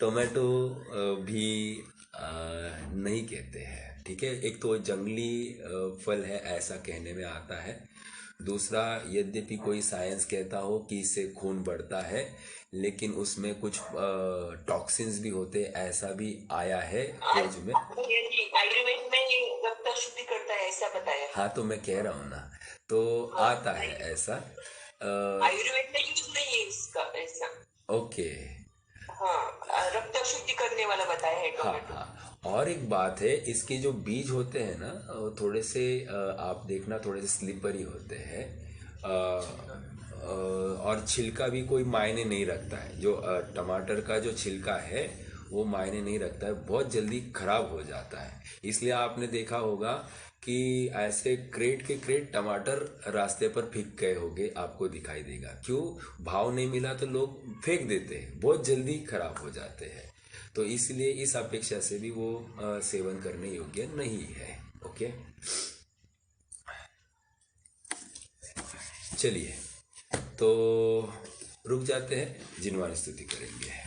टोमेटो भी नहीं कहते हैं, ठीक है। एक तो जंगली फल है ऐसा कहने में आता है। दूसरा, यद्यपि कोई साइंस कहता हो कि इससे खून बढ़ता है, लेकिन उसमें कुछ टॉक्सिन्स भी होते, ऐसा भी आया है खोज में। आयुर्वेद में रक्त शुद्धि करता है ऐसा बताया। हाँ, तो मैं कह रहा हूँ ना, तो आता है ऐसा। आयुर्वेद में यूज नहीं है इसका ऐसा। ओके, हाँ, रक्त शुद्धि करने वाला बताया है हाँ टोमेटो। हाँ। और एक बात है, इसके जो बीज होते हैं ना, वो थोड़े से आप देखना थोड़े से स्लिपरी होते हैं, और छिलका भी कोई मायने नहीं रखता है। जो टमाटर का जो छिलका है वो मायने नहीं रखता है, बहुत जल्दी खराब हो जाता है। इसलिए आपने देखा होगा कि ऐसे क्रेट के क्रेट टमाटर रास्ते पर फेंक गए होंगे, आपको दिखाई देगा। क्यों? भाव नहीं मिला तो लोग फेंक देते हैं, बहुत जल्दी खराब हो जाते हैं। तो इसलिए इस अपेक्षा से भी वो सेवन करने योग्य नहीं है। ओके, चलिए तो रुक जाते हैं, जिनवानी स्तुति करेंगे।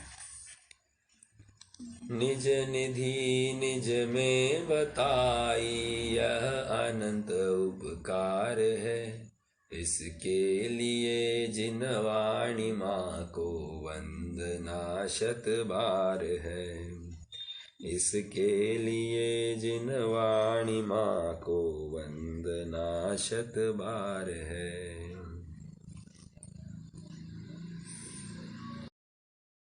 निज निधि निज में बताई यह अनंत उपकार है, इसके लिए जिनवाणी माँ को वंदना शत बार है। इसके लिए जिनवाणी माँ को वंदना शत बार है।